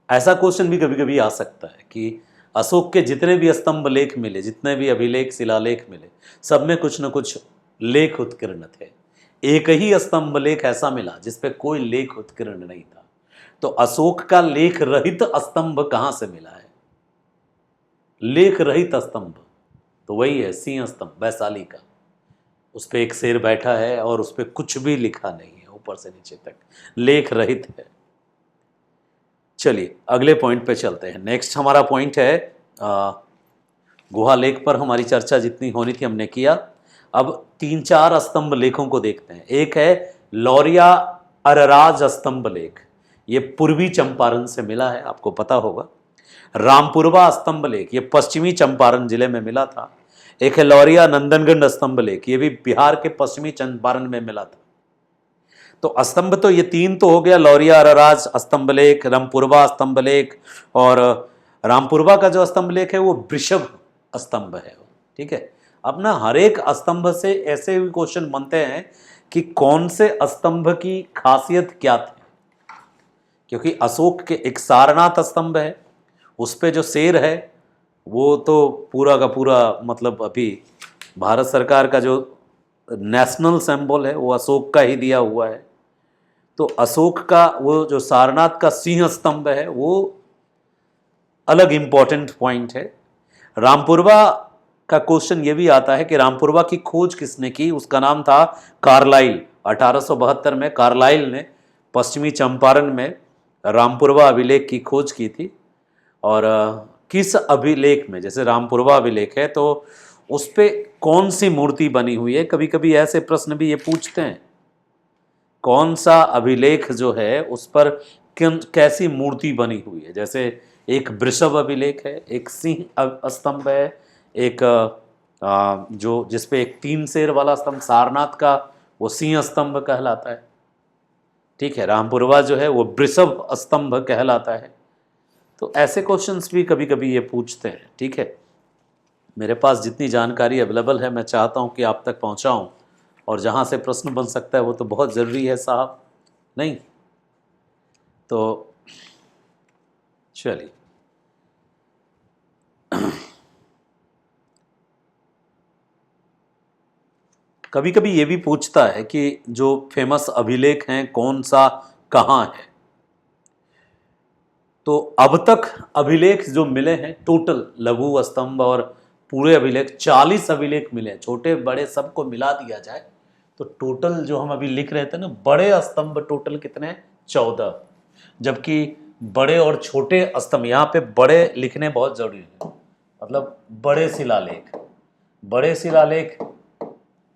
ऐसा क्वेश्चन भी कभी कभी आ सकता है कि अशोक के जितने भी स्तंभ लेख मिले, जितने भी अभिलेख शिलालेख मिले, सब में कुछ न कुछ लेख उत्कीर्ण थे। एक ही स्तंभ लेख ऐसा मिला जिसपे कोई लेख उत्कीर्ण नहीं था। तो अशोक का लेख रहित स्तंभ कहां से मिला है? लेख रहित स्तंभ तो वही है सिंह स्तंभ वैशाली का। उस पर एक शेर बैठा है और उस पर कुछ भी लिखा नहीं है, ऊपर से नीचे तक लेख रहित है। चलिए अगले पॉइंट पे चलते हैं। नेक्स्ट हमारा पॉइंट है गुहा लेख पर हमारी चर्चा जितनी होनी थी हमने किया। अब 3-4 स्तंभ लेखों को देखते हैं। एक है लौरिया अरराज स्तंभ लेख, ये पूर्वी चंपारण से मिला है, आपको पता होगा। रामपुरवा स्तंभ लेख, ये पश्चिमी चंपारण जिले में मिला था। एक है लौरिया नंदनगढ़ स्तंभ लेख, ये भी बिहार के पश्चिमी चंपारण में मिला था। तो स्तंभ तो ये 3 तो हो गया, लौरिया अरराज स्तंभ लेख, रामपुरवा स्तंभ लेख, और रामपुरवा का जो स्तंभ लेख है वो वृषभ स्तंभ है, ठीक है। अब ना हर एक स्तंभ से ऐसे भी क्वेश्चन बनते हैं कि कौन से स्तंभ की खासियत क्या थी, क्योंकि अशोक के एक सारनाथ स्तंभ है, उस पे जो शेर है वो तो पूरा का पूरा, मतलब अभी भारत सरकार का जो नेशनल सिंबल है वो अशोक का ही दिया हुआ है। तो अशोक का वो जो सारनाथ का सिंह स्तंभ है वो अलग इंपॉर्टेंट पॉइंट है। रामपुरवा का क्वेश्चन ये भी आता है कि रामपुरवा की खोज किसने की। उसका नाम था कार्लाइल। 1872 में कार्लाइल ने पश्चिमी चंपारण में रामपुरवा अभिलेख की खोज की थी। और किस अभिलेख में, जैसे रामपुरवा अभिलेख है तो उस पे कौन सी मूर्ति बनी हुई है। कभी कभी ऐसे प्रश्न भी ये पूछते हैं, कौन सा अभिलेख जो है उस पर कैसी मूर्ति बनी हुई है। जैसे एक वृषभ अभिलेख है, एक सिंह स्तंभ है, एक जो जिसपे एक 3 शेर वाला स्तंभ सारनाथ का, वो सिंह स्तंभ कहलाता है। ठीक है, रामपुरवा जो है वो वृषभ स्तंभ कहलाता है। तो ऐसे क्वेश्चंस भी कभी कभी ये पूछते हैं। ठीक है, मेरे पास जितनी जानकारी अवेलेबल है मैं चाहता हूँ कि आप तक पहुँचाऊँ, और जहाँ से प्रश्न बन सकता है वो तो बहुत ज़रूरी है साहब, नहीं? तो चलिए, कभी कभी ये भी पूछता है कि जो फेमस अभिलेख हैं कौन सा कहाँ है। तो अब तक अभिलेख जो मिले हैं टोटल, लघु स्तंभ और पूरे अभिलेख 40 अभिलेख मिले हैं। छोटे बड़े सबको मिला दिया जाए तो टोटल जो हम अभी लिख रहे थे ना, बड़े स्तंभ टोटल कितने हैं? 14। जबकि बड़े और छोटे स्तंभ, यहाँ पे बड़े लिखने बहुत जरूरी है, मतलब बड़े शिलालेख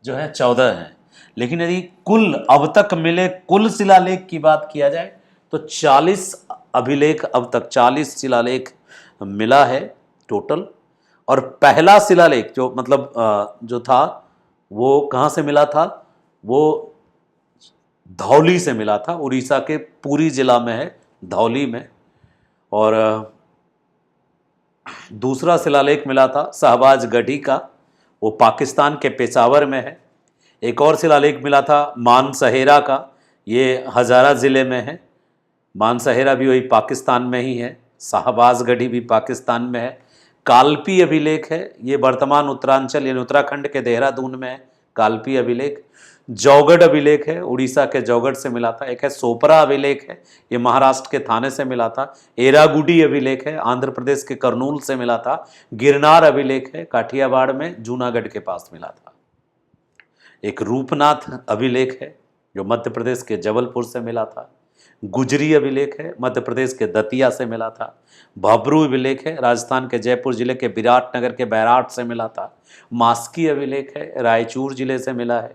जो है 14 हैं। लेकिन यदि कुल अब तक मिले कुल शिलालेख की बात किया जाए तो 40 अभिलेख, अब तक 40 शिलालेख मिला है टोटल। और पहला शिलालेख जो मतलब जो था वो कहाँ से मिला था? वो धौली से मिला था, उड़ीसा के पुरी जिला में है, धौली में। और दूसरा शिलालेख मिला था शहबाज गढ़ी का, वो पाकिस्तान के पेशावर में है। एक और शिलालेख मिला था मानसहेरा का, ये हजारा ज़िले में है। मानसहेरा भी वही पाकिस्तान में ही है, शहबाज गढ़ी भी पाकिस्तान में है। कालपी अभिलेख है, ये वर्तमान उत्तरांचल यानी उत्तराखंड के देहरादून में है कालपी अभिलेख। जौगढ़ अभिलेख है, उड़ीसा के जौगढ़ से मिला था। एक है सोपरा अभिलेख है, ये महाराष्ट्र के थाने से मिला था। एरागुडी अभिलेख है, आंध्र प्रदेश के करनूल से मिला था। गिरनार अभिलेख है, काठियावाड़ में जूनागढ़ के पास मिला था। एक रूपनाथ अभिलेख है जो मध्य प्रदेश के जबलपुर से मिला था। गुजरी अभिलेख है, मध्य प्रदेश के दतिया से मिला था। भबरू अभिलेख है, राजस्थान के जयपुर जिले के विराटनगर के बैराट से मिला था। मास्की अभिलेख है, रायचूर जिले से मिला है।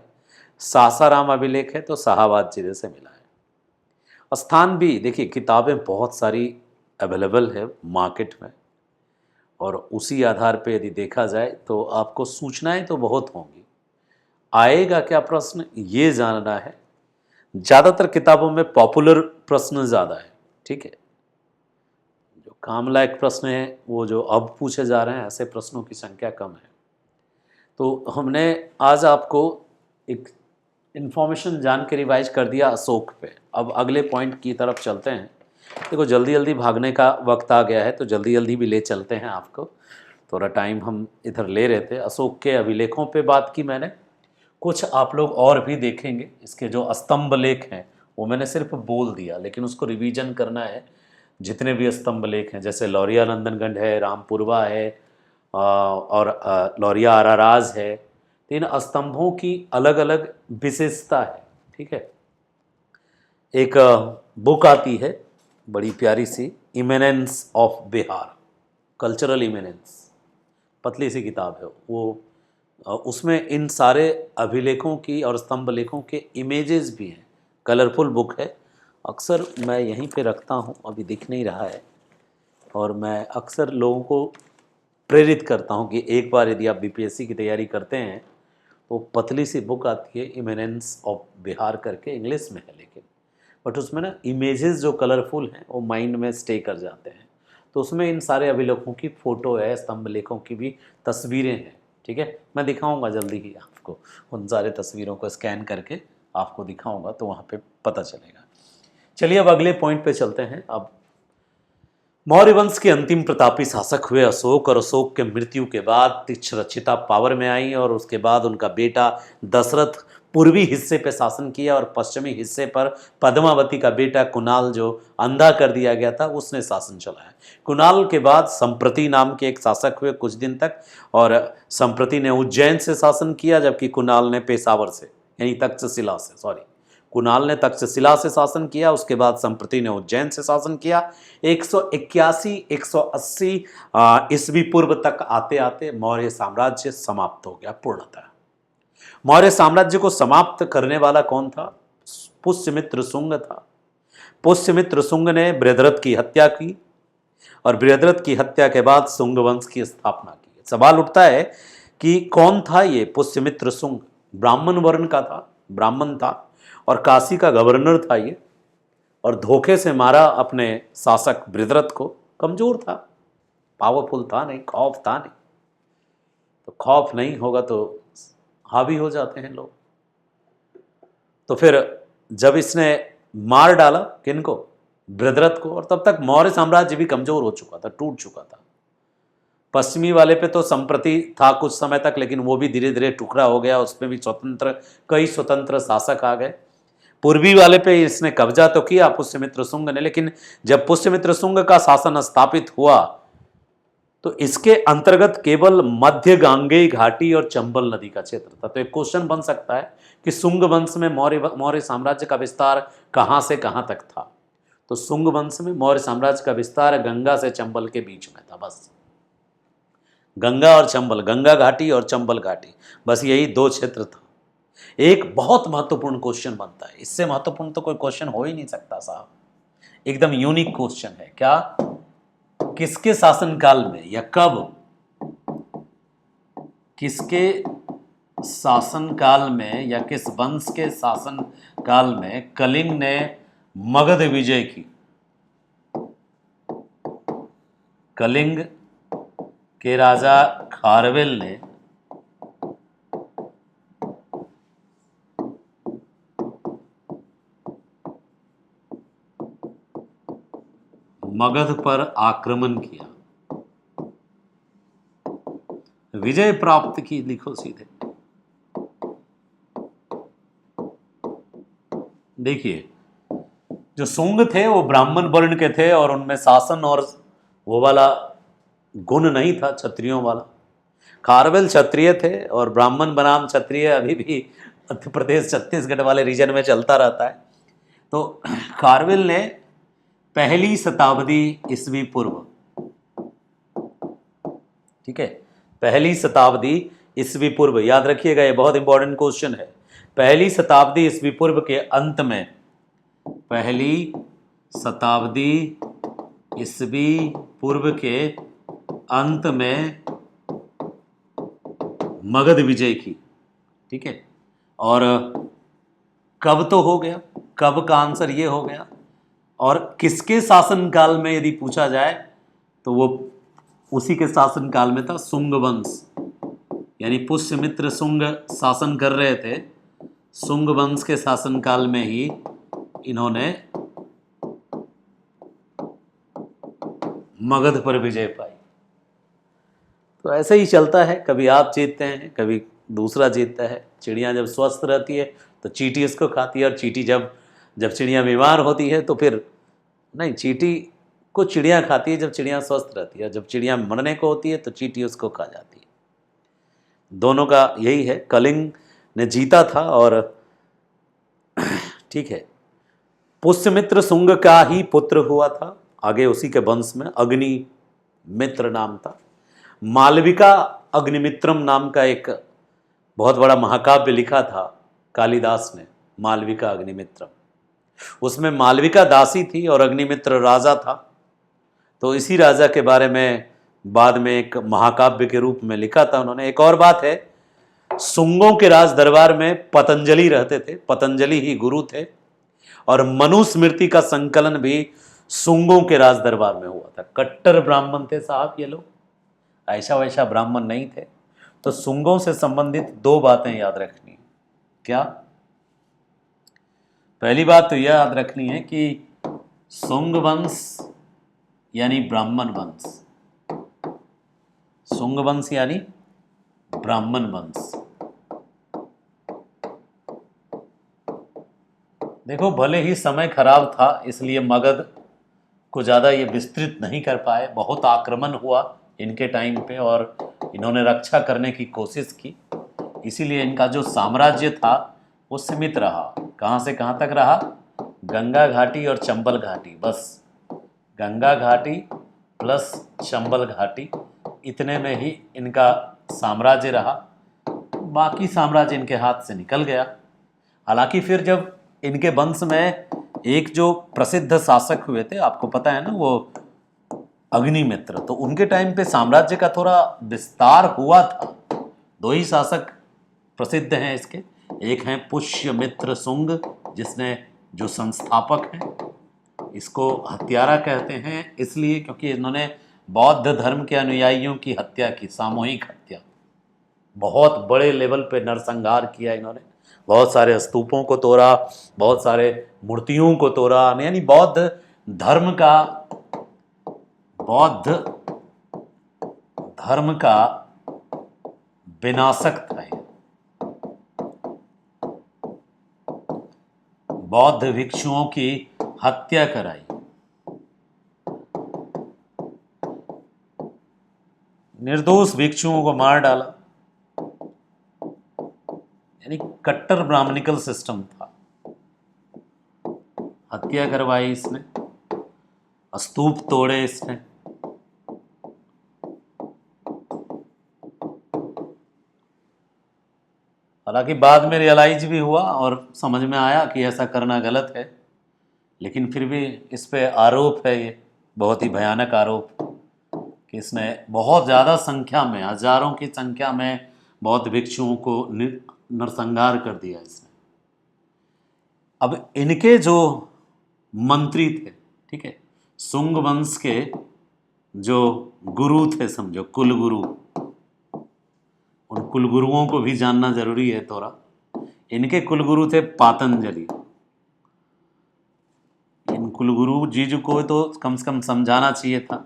सासाराम अभिलेख है तो शाहाबाद जिले से मिला है। स्थान भी देखिए, किताबें बहुत सारी अवेलेबल है मार्केट में, और उसी आधार पे यदि देखा जाए तो आपको सूचनाएं तो बहुत होंगी। आएगा क्या प्रश्न ये जानना है। ज़्यादातर किताबों में पॉपुलर प्रश्न ज़्यादा है। ठीक है, जो काम लायक प्रश्न है वो जो अब पूछे जा रहे हैं, ऐसे प्रश्नों की संख्या कम है। तो हमने आज आपको एक इन्फॉर्मेशन जान के रिवाइज कर दिया अशोक पे। अब अगले पॉइंट की तरफ चलते हैं। देखो, जल्दी जल्दी भागने का वक्त आ गया है तो जल्दी जल्दी भी ले चलते हैं आपको। थोड़ा टाइम हम इधर ले रहे थे, अशोक के अभिलेखों पे बात की मैंने। कुछ आप लोग और भी देखेंगे, इसके जो स्तंभ लेख हैं वो मैंने सिर्फ बोल दिया, लेकिन उसको रिवीजन करना है। जितने भी स्तंभ लेख हैं, जैसे लौरिया नंदनगढ़ है, रामपुरवा है और लौरिया आराराज है, तो इन स्तंभों की अलग अलग विशेषता है। ठीक है, एक बुक आती है बड़ी प्यारी सी, eminence of Bihar, cultural eminence, पतली सी किताब है वो। उसमें इन सारे अभिलेखों की और स्तंभ लेखों के इमेजेस भी हैं, कलरफुल बुक है। अक्सर मैं यहीं पे रखता हूँ, अभी दिख नहीं रहा है, और मैं अक्सर लोगों को प्रेरित करता हूँ कि एक बार यदि आप बीपीएससी की तैयारी करते हैं तो पतली सी बुक आती है इमिनेंस ऑफ बिहार करके, इंग्लिश में है लेकिन, बट उसमें ना इमेजेस जो कलरफुल हैं वो माइंड में स्टे कर जाते हैं। तो उसमें इन सारे अभिलेखों की फ़ोटो है, स्तंभ लेखों की भी तस्वीरें हैं। ठीक है, मैं दिखाऊंगा जल्दी ही आपको, उन सारे तस्वीरों को स्कैन करके आपको दिखाऊंगा तो वहाँ पे पता चलेगा। चलिए अब अगले पॉइंट पे चलते हैं। अब मौर्य वंश के अंतिम प्रतापी शासक हुए अशोक, और अशोक के मृत्यु के बाद तीक्षरक्षिता पावर में आई, और उसके बाद उनका बेटा दशरथ पूर्वी हिस्से पे शासन किया और पश्चिमी हिस्से पर पद्मावती का बेटा कुणाल जो अंधा कर दिया गया था उसने शासन चलाया। कुणाल के बाद संप्रति नाम के एक शासक हुए कुछ दिन तक, और संप्रति ने उज्जैन से शासन किया, जबकि कुणाल ने पेशावर से यानी तक्षशिला से, कुणाल ने तक्षशिला से शासन किया। उसके बाद संप्रति ने उज्जैन से शासन किया। 181 180 ईस्वी पूर्व तक आते आते मौर्य साम्राज्य समाप्त हो गया पूर्णतः। मौर्य साम्राज्य को समाप्त करने वाला कौन था? पुष्यमित्र शुंग था। पुष्यमित्र शुंग ने बृहद्रथ की हत्या की और बृहद्रथ की हत्या के बाद शुंग वंश की स्थापना की। सवाल उठता है कि कौन था ये पुष्यमित्र शुंग? ब्राह्मण वर्ण का था, ब्राह्मण था और काशी का गवर्नर था ये, और धोखे से मारा अपने शासक बृहद्रथ को। कमजोर था, पावरफुल था नहीं, खौफ था नहीं। तो खौफ नहीं होगा तो हावी हो जाते हैं लोग। तो फिर जब इसने मार डाला किनको? बृहद्रथ को, और तब तक मौर्य साम्राज्य भी कमजोर हो चुका था, टूट चुका था। पश्चिमी वाले पे तो संप्रति था कुछ समय तक, लेकिन वो भी धीरे धीरे टुकड़ा हो गया, उसमें भी कई स्वतंत्र शासक आ गए। पूर्वी वाले पे इसने कब्जा तो किया पुष्यमित्र शुंग ने, लेकिन जब पुष्यमित्र शुंग का शासन स्थापित हुआ तो इसके अंतर्गत केवल मध्य गांगेय घाटी और चंबल नदी का क्षेत्र था। तो एक क्वेश्चन बन सकता है कि शुंग वंश में मौर्य साम्राज्य का विस्तार कहां से कहां तक था? तो शुंग वंश में मौर्य साम्राज्य का विस्तार गंगा से चंबल के बीच में था, बस। गंगा और चंबल, गंगा घाटी और चंबल घाटी, बस यही दो क्षेत्र था। एक बहुत महत्वपूर्ण क्वेश्चन बनता है, इससे महत्वपूर्ण तो कोई क्वेश्चन हो ही नहीं सकता साहब, एकदम यूनिक क्वेश्चन है। क्या? किसके शासनकाल में या कब, किसके शासनकाल में या किस वंश के शासनकाल में कलिंग ने मगध विजय की? कलिंग के राजा खारवेल ने मगध पर आक्रमण किया, विजय प्राप्त की। लिखो सीधे, देखिए जो शुंग थे वो ब्राह्मण वर्ण के थे और उनमें शासन और वो वाला गुण नहीं था क्षत्रियों वाला। खारवेल क्षत्रिय थे और ब्राह्मण बनाम क्षत्रिय अभी भी मध्य प्रदेश छत्तीसगढ़ वाले रीजन में चलता रहता है। तो खारवेल ने पहली शताब्दी ईस्वी पूर्व, ठीक है, पहली शताब्दी ईस्वी पूर्व, याद रखिएगा ये बहुत इंपॉर्टेंट क्वेश्चन है। पहली शताब्दी ईस्वी पूर्व के अंत में, पहली शताब्दी ईस्वी पूर्व के अंत में मगध विजय की, ठीक है। और कब तो हो गया, कब का आंसर ये हो गया। और किसके शासनकाल में यदि पूछा जाए तो वो उसी के शासनकाल में था, शुंग वंश, यानी पुष्यमित्र शुंग शासन कर रहे थे। शुंग वंश के शासनकाल में ही इन्होंने मगध पर विजय पाई। तो ऐसे ही चलता है, कभी आप जीतते हैं कभी दूसरा जीतता है। चिड़िया जब स्वस्थ रहती है तो चींटी उसको खाती है, और चींटी जब चिड़िया बीमार होती है तो फिर नहीं, चींटी को चिड़िया खाती है जब चिड़िया स्वस्थ रहती है, जब चिड़िया मरने को होती है तो चींटी उसको खा जाती है। दोनों का यही है। कलिंग ने जीता था और ठीक है, पुष्यमित्र शुंग का ही पुत्र हुआ था। आगे उसी के वंश में अग्निमित्र नाम था। मालविका अग्निमित्रम नाम का एक बहुत बड़ा महाकाव्य लिखा था कालिदास ने, मालविका अग्निमित्रम। उसमें मालविका दासी थी और अग्निमित्र राजा था। तो इसी राजा के बारे में बाद में एक महाकाव्य के रूप में लिखा था उन्होंने। एक और बात है, शुंगों के राज दरबार में पतंजलि रहते थे, पतंजलि ही गुरु थे, और मनुस्मृति का संकलन भी शुंगों के राज दरबार में हुआ था। कट्टर ब्राह्मण थे साहब ये लोग, ऐसा वैसा ब्राह्मण नहीं थे। तो शुंगों से संबंधित दो बातें याद रखनी है। क्या? पहली बात तो यह याद रखनी है कि शुंग वंश यानी ब्राह्मण वंश, शुंग वंश यानी ब्राह्मण वंश। देखो, भले ही समय खराब था इसलिए मगध को ज़्यादा ये विस्तृत नहीं कर पाए, बहुत आक्रमण हुआ इनके टाइम पे और इन्होंने रक्षा करने की कोशिश की, इसीलिए इनका जो साम्राज्य था वो सीमित रहा। कहाँ से कहाँ तक रहा? गंगा घाटी और चंबल घाटी, बस गंगा घाटी प्लस चंबल घाटी, इतने में ही इनका साम्राज्य रहा। बाकी साम्राज्य इनके हाथ से निकल गया। हालांकि फिर जब इनके वंश में एक जो प्रसिद्ध शासक हुए थे, आपको पता है ना, वो अग्निमित्र, तो उनके टाइम पे साम्राज्य का थोड़ा विस्तार हुआ था। दो ही शासक प्रसिद्ध हैं इसके, एक हैं पुष्यमित्र शुंग, जिसने जो संस्थापक हैं, इसको हत्यारा कहते हैं इसलिए क्योंकि इन्होंने बौद्ध धर्म के अनुयायियों की हत्या की, सामूहिक हत्या, बहुत बड़े लेवल पे नरसंहार किया इन्होंने, बहुत सारे स्तूपों को तोड़ा, बहुत सारे मूर्तियों को तोड़ा, यानी बौद्ध धर्म का विनाशक था ये। बौद्ध भिक्षुओं की हत्या कराई, निर्दोष भिक्षुओं को मार डाला, यानी कट्टर ब्राह्मणिकल सिस्टम था। हत्या करवाई इसने, स्तूप तोड़े इसने। हालांकि बाद में रियलाइज भी हुआ और समझ में आया कि ऐसा करना गलत है, लेकिन फिर भी इस पे आरोप है, ये बहुत ही भयानक आरोप कि इसने बहुत ज़्यादा संख्या में, हजारों की संख्या में बौद्ध भिक्षुओं को नरसंहार कर दिया इसने। अब इनके जो मंत्री थे, ठीक है, शुंग वंश के जो गुरु थे, समझो कुलगुरु, उन कुलगुरुओं को भी जानना जरूरी है थोड़ा। इनके कुलगुरु थे पातंजलि। इन कुलगुरु जी को तो कम से कम समझाना चाहिए था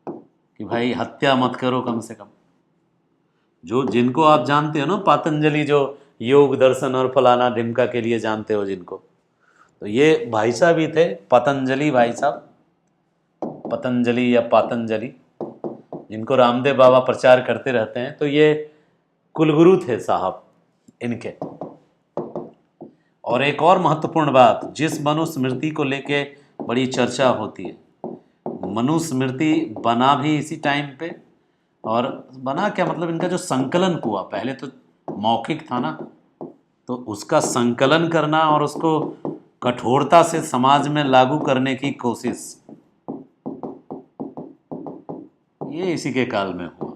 कि भाई हत्या मत करो, कम से कम। जो जिनको आप जानते हो ना, पातंजलि, जो योग दर्शन और फलाना ढिमका के लिए जानते हो जिनको, तो ये भाई साहब ही थे, पतंजलि भाई साहब, पतंजलि या पातंजलि, जिनको रामदेव बाबा प्रचार करते रहते हैं, तो ये कुलगुरु थे साहब इनके। और एक और महत्वपूर्ण बात, जिस मनुस्मृति को लेके बड़ी चर्चा होती है, मनुस्मृति बना भी इसी टाइम पे, और बना क्या मतलब, इनका जो संकलन हुआ, पहले तो मौखिक था ना, तो उसका संकलन करना और उसको कठोरता से समाज में लागू करने की कोशिश, ये इसी के काल में हुआ।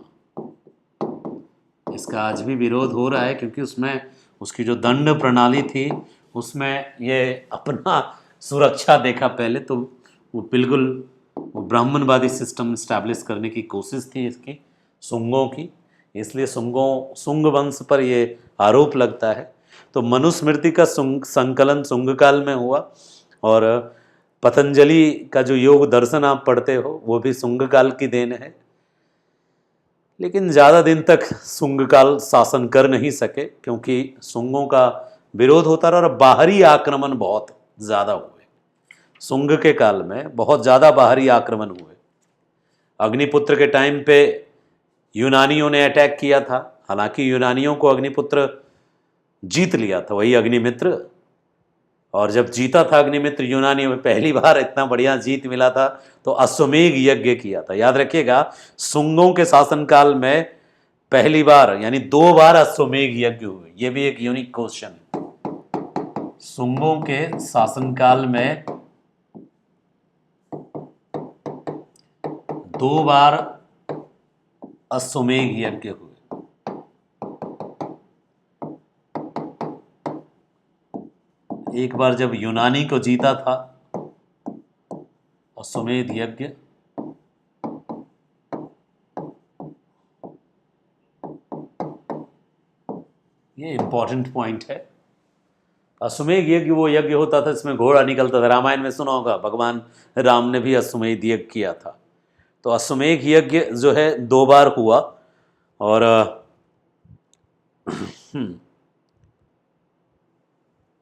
इसका आज भी विरोध हो रहा है क्योंकि उसमें उसकी जो दंड प्रणाली थी उसमें ये अपना सुरक्षा देखा पहले, तो वो बिल्कुल वो ब्राह्मणवादी सिस्टम इस्टेब्लिश करने की कोशिश थी इसकी, शुंगों की, इसलिए शुंग वंश पर ये आरोप लगता है। तो मनुस्मृति का संकलन शुंग काल में हुआ, और पतंजलि का जो योग दर्शन आप पढ़ते हो वो भी शुंग काल की देन है। लेकिन ज़्यादा दिन तक शुंग काल शासन कर नहीं सके क्योंकि शुंगों का विरोध होता रहा और बाहरी आक्रमण बहुत ज़्यादा हुए। शुंग के काल में बहुत ज़्यादा बाहरी आक्रमण हुए। अग्निपुत्र के टाइम पे यूनानियों ने अटैक किया था, हालांकि यूनानियों को अग्निपुत्र जीत लिया था, वही अग्निमित्र, और जब जीता था अग्निमित्र यूनानियों में, पहली बार इतना बढ़िया जीत मिला था तो अश्वमेघ यज्ञ किया था। याद रखिएगा, शुंगों के शासनकाल में पहली बार यानी 2 बार अश्वमेघ यज्ञ हुए, ये भी एक यूनिक क्वेश्चन है। शुंगों के शासनकाल में 2 बार अश्वमेघ यज्ञ हुए। एक बार जब यूनानी को जीता था अश्वमेध यज्ञ, ये इंपॉर्टेंट पॉइंट है। अश्वमेध यज्ञ वो यज्ञ होता था इसमें घोड़ा निकलता था, रामायण में सुना होगा, भगवान राम ने भी अश्वमेध यज्ञ किया था। तो अश्वमेध यज्ञ जो है 2 बार हुआ, और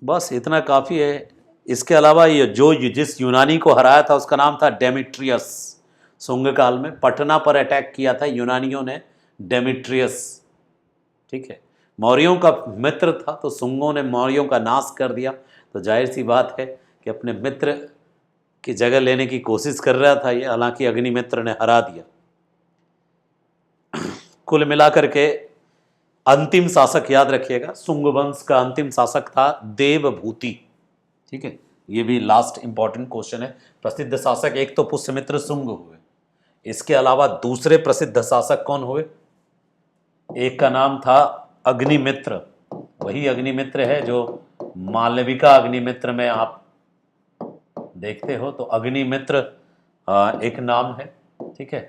बस इतना काफ़ी है। इसके अलावा ये जो जिस यूनानी को हराया था उसका नाम था डेमिट्रियस। सुंग काल में पटना पर अटैक किया था यूनानियों ने, डेमिट्रियस। ठीक है, मौर्यों का मित्र था तो सुंगों ने मौर्यों का नाश कर दिया। तो जाहिर सी बात है कि अपने मित्र की जगह लेने की कोशिश कर रहा था ये, हालांकि अग्निमित्र ने हरा दिया। कुल मिलाकर के अंतिम शासक याद रखिएगा, सुंग वंश का अंतिम शासक था देवभूति। ठीक है, ये भी लास्ट इंपॉर्टेंट क्वेश्चन है। प्रसिद्ध शासक एक तो पुष्यमित्र सुंग हुए, इसके अलावा दूसरे प्रसिद्ध शासक कौन हुए? एक का नाम था अग्निमित्र, वही अग्निमित्र है जो मालविका अग्निमित्र में आप देखते हो। तो अग्निमित्र एक नाम है। ठीक है,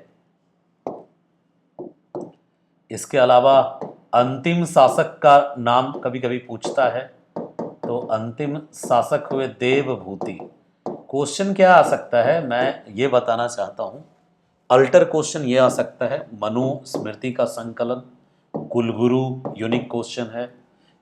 इसके अलावा अंतिम शासक का नाम कभी कभी पूछता है, तो अंतिम शासक हुए देवभूति। क्वेश्चन क्या आ सकता है मैं ये बताना चाहता हूं। अल्टर क्वेश्चन ये आ सकता है, मनुस्मृति का संकलन, कुलगुरु यूनिक क्वेश्चन है।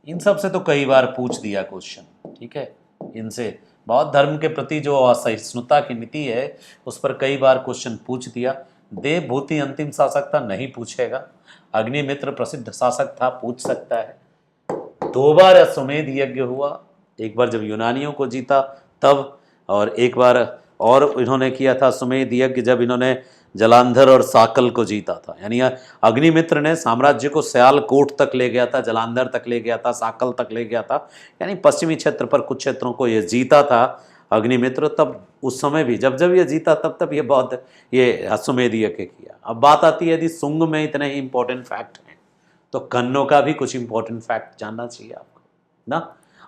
इन सब से तो कई बार पूछ दिया क्वेश्चन। ठीक है, इनसे बौद्ध धर्म के प्रति जो असहिष्णुता की नीति है उस पर कई बार क्वेश्चन पूछ दिया। देवभूति अंतिम शासक था, नहीं पूछेगा। अग्निमित्र प्रसिद्ध शासक था, पूछ सकता है। 2 बार अश्वमेध यज्ञ हुआ, एक बार जब यूनानियों को जीता तब, और एक बार और इन्होंने किया था अश्वमेध यज्ञ जब इन्होंने जलांधर और साकल को जीता था। यानी अग्निमित्र ने साम्राज्य को सयालकोट तक ले गया था, जलांधर तक ले गया था, साकल तक ले गया था, यानी पश्चिमी क्षेत्र पर कुछ क्षेत्रों को ये जीता था अग्निमित्र। तब उस समय भी जब जब ये जीता तब तब ये बौद्ध ये अश्वमेध यज्ञ किया। अब बात आती है यदि सुंग में इतने ही इंपॉर्टेंट फैक्ट हैं तो कन्नों का भी कुछ इंपॉर्टेंट फैक्ट जानना चाहिए आपको ना।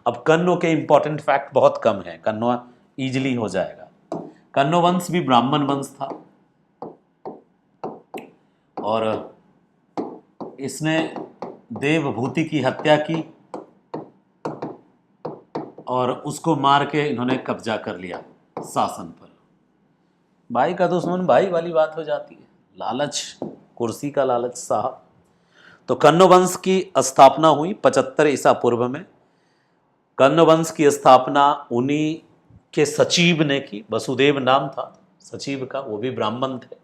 अब कन्नों के इंपॉर्टेंट फैक्ट बहुत कम है, कन्नौ इजिली हो जाएगा। कन्नो वंश भी ब्राह्मण वंश था और इसने देवभूति की हत्या की और उसको मार के इन्होंने कब्जा कर लिया शासन पर। भाई का दुश्मन भाई वाली बात हो जाती है, लालच, कुर्सी का लालच साहब। तो कन्नो वंश की स्थापना हुई 75 ईसा पूर्व में। कन्न वंश की स्थापना उन्हीं के सचिव ने की, वसुदेव नाम था सचिव का, वो भी ब्राह्मण थे।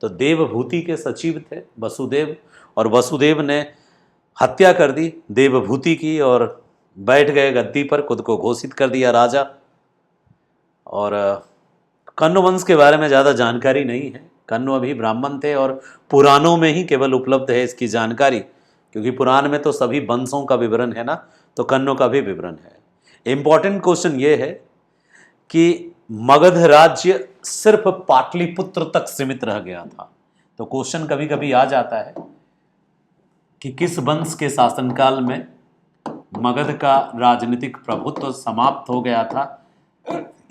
तो देवभूति के सचिव थे वसुदेव, और वसुदेव ने हत्या कर दी देवभूति की और बैठ गए गद्दी पर, खुद को घोषित कर दिया राजा। और कन्न वंश के बारे में ज़्यादा जानकारी नहीं है, कन्न अभी ब्राह्मण थे और पुराणों में ही केवल उपलब्ध है इसकी जानकारी, क्योंकि पुराण में तो सभी वंशों का विवरण है ना, तो कन्नों का भी विवरण है। इंपॉर्टेंट क्वेश्चन ये है कि मगध राज्य सिर्फ पाटलिपुत्र तक सीमित रह गया था। तो क्वेश्चन कभी कभी आ जाता है कि किस वंश के शासनकाल में मगध का राजनीतिक प्रभुत्व समाप्त हो गया था,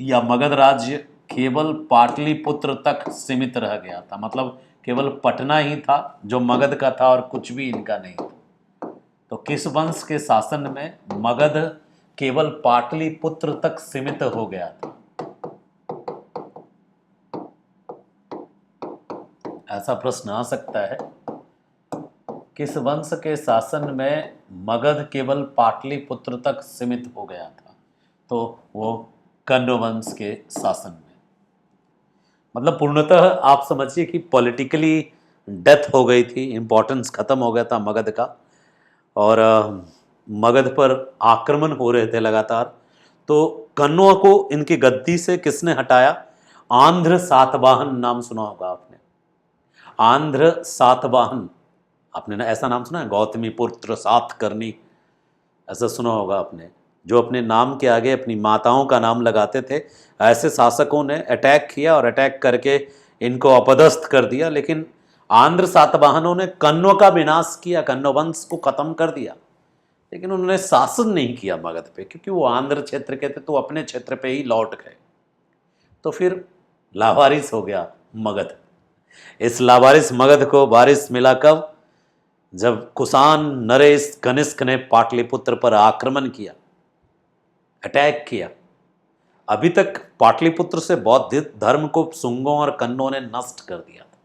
या मगध राज्य केवल पाटलिपुत्र तक सीमित रह गया था, मतलब केवल पटना ही था जो मगध का था और कुछ भी इनका नहीं था। तो किस वंश के शासन में मगध केवल पाटलिपुत्र तक सीमित हो गया था? ऐसा प्रश्न आ सकता है, किस वंश के शासन में मगध केवल पाटलिपुत्र तक सीमित हो गया था? तो वो कन्न वंश के शासन में। मतलब पूर्णतः आप समझिए कि पॉलिटिकली डेथ हो गई थी, इंपॉर्टेंस खत्म हो गया था मगध का, और मगध पर आक्रमण हो रहे थे लगातार। तो कन्नौज को इनकी गद्दी से किसने हटाया? आंध्र सातवाहन नाम सुना होगा आपने, आंध्र सातवाहन, आपने ना ऐसा नाम सुना है? गौतमी पुत्र सातकर्णी, ऐसा सुना होगा आपने, जो अपने नाम के आगे अपनी माताओं का नाम लगाते थे। ऐसे शासकों ने अटैक किया और अटैक करके इनको अपदस्थ कर दिया। लेकिन आंध्र सातवाहनों ने कन्नौ का विनाश किया, कन्नौ वंश को खत्म कर दिया, लेकिन उन्होंने शासन नहीं किया मगध पे, क्योंकि वो आंध्र क्षेत्र के थे तो अपने क्षेत्र पे ही लौट गए। तो फिर लावारिस हो गया मगध। इस लावारिस मगध को वारिस मिला कब? जब कुषाण नरेश कनिष्क ने पाटलिपुत्र पर आक्रमण किया, अटैक किया। अभी तक पाटलिपुत्र से बौद्ध धर्म को सुंगों और कन्नों ने नष्ट कर दिया था,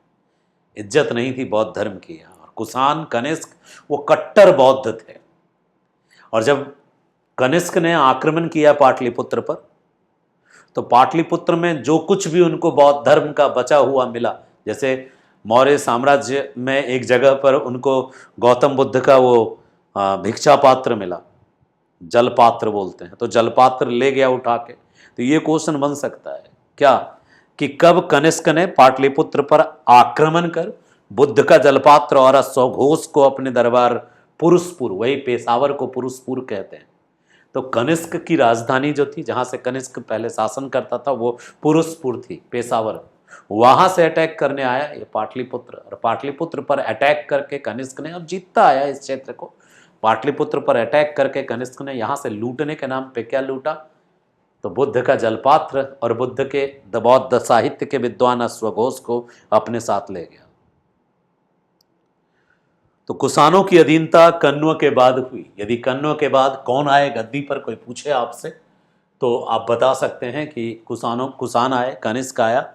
इज्जत नहीं थी बौद्ध धर्म की। और कुषाण कनिष्क वो कट्टर बौद्ध थे, और जब कनिष्क ने आक्रमण किया पाटलिपुत्र पर, तो पाटलिपुत्र में जो कुछ भी उनको बौद्ध धर्म का बचा हुआ मिला, जैसे मौर्य साम्राज्य में एक जगह पर उनको गौतम बुद्ध का वो भिक्षा पात्र मिला, जल पात्र बोलते हैं, तो जल पात्र ले गया उठा के। तो ये क्वेश्चन बन सकता है क्या कि कब कनिष्क ने पाटलिपुत्र पर आक्रमण कर बुद्ध का जलपात्र और अश्वघोष को अपने दरबार पुरुषपुर, वही पेशावर को पुरुषपुर कहते हैं, तो कनिष्क की राजधानी जो थी, जहां से कनिष्क पहले शासन करता था, वो पुरुषपुर थी, पेशावर, वहां से अटैक करने आया ये पाटलिपुत्र। और पाटलिपुत्र पर अटैक करके कनिष्क ने, अब जीतता आया इस क्षेत्र को, पाटलिपुत्र पर अटैक करके कनिष्क ने यहां से लूटने के नाम पे क्या लूटा, तो बुद्ध का जलपात्र और बुद्ध के बौद्ध साहित्य के विद्वान अश्वघोष को अपने साथ ले गया। तो कुषाणों की अधीनता कण्व के बाद हुई। यदि कण्व के बाद कौन आए गद्दी पर, कोई पूछे आपसे, तो आप बता सकते हैं कि कुषाण आए, कनिष्क आया।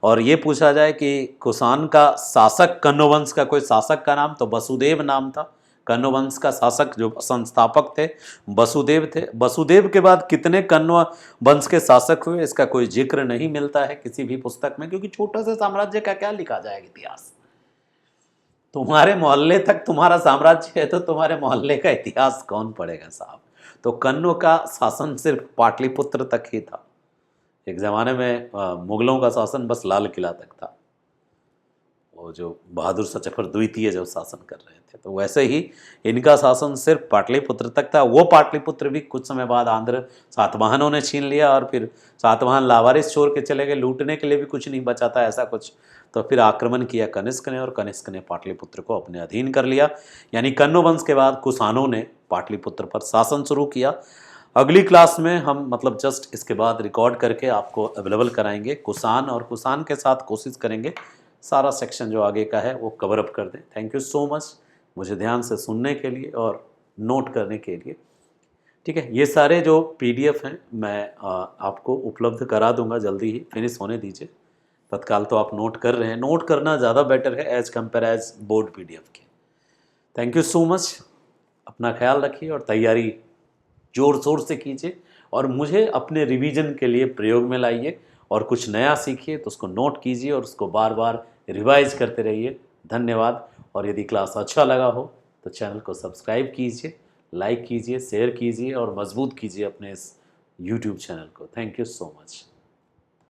और ये पूछा जाए कि कुषाण का शासक, कण्व वंश का कोई शासक का नाम, तो वसुदेव नाम था। कण्व वंश का शासक जो संस्थापक थे वसुदेव थे। वसुदेव के बाद कितने कण्व वंश के शासक हुए, इसका कोई जिक्र नहीं मिलता है किसी भी पुस्तक में, क्योंकि छोटे से साम्राज्य का क्या लिखा जाएगा इतिहास। तुम्हारे मोहल्ले तक तुम्हारा साम्राज्य है तो तुम्हारे मोहल्ले का इतिहास कौन पढ़ेगा साहब। तो कण्व का शासन सिर्फ पाटलिपुत्र तक ही था। एक ज़माने में मुगलों का शासन बस लाल किला तक था, वो जो बहादुर सचफर द्वितीय जब शासन कर रहे थे, तो वैसे ही इनका शासन सिर्फ पाटलिपुत्र तक था। वो पाटलिपुत्र भी कुछ समय बाद आंध्र सातवाहनों ने छीन लिया, और फिर सातवाहन लावारिस छोड़ के चले गए, लूटने के लिए भी कुछ नहीं बचा था ऐसा कुछ। तो फिर आक्रमण किया कनिष्क ने, और कनिष्क ने पाटलिपुत्र को अपने अधीन कर लिया। यानी कण्व वंश के बाद कुषाणों ने पाटलिपुत्र पर शासन शुरू किया। अगली क्लास में हम मतलब जस्ट इसके बाद रिकॉर्ड करके आपको अवेलेबल कराएंगे कुषाण, और कुषाण के साथ कोशिश करेंगे सारा सेक्शन जो आगे का है वो कवर अप कर दें। थैंक यू सो मच मुझे ध्यान से सुनने के लिए और नोट करने के लिए। ठीक है, ये सारे जो PDF हैं मैं आपको उपलब्ध करा दूंगा जल्दी ही, फिनिश होने दीजिए। तत्काल तो आप नोट कर रहे हैं, नोट करना ज़्यादा बेटर है as compare as board PDF के। थैंक यू सो मच, अपना ख्याल रखिए और तैयारी जोर शोर से कीजिए, और मुझे अपने रिवीजन के लिए प्रयोग में लाइए, और कुछ नया सीखिए तो उसको नोट कीजिए और उसको बार बार रिवाइज करते रहिए। धन्यवाद। और यदि क्लास अच्छा लगा हो तो चैनल को सब्सक्राइब कीजिए, लाइक कीजिए, शेयर कीजिए और मजबूत कीजिए अपने इस YouTube चैनल को। Thank you so much.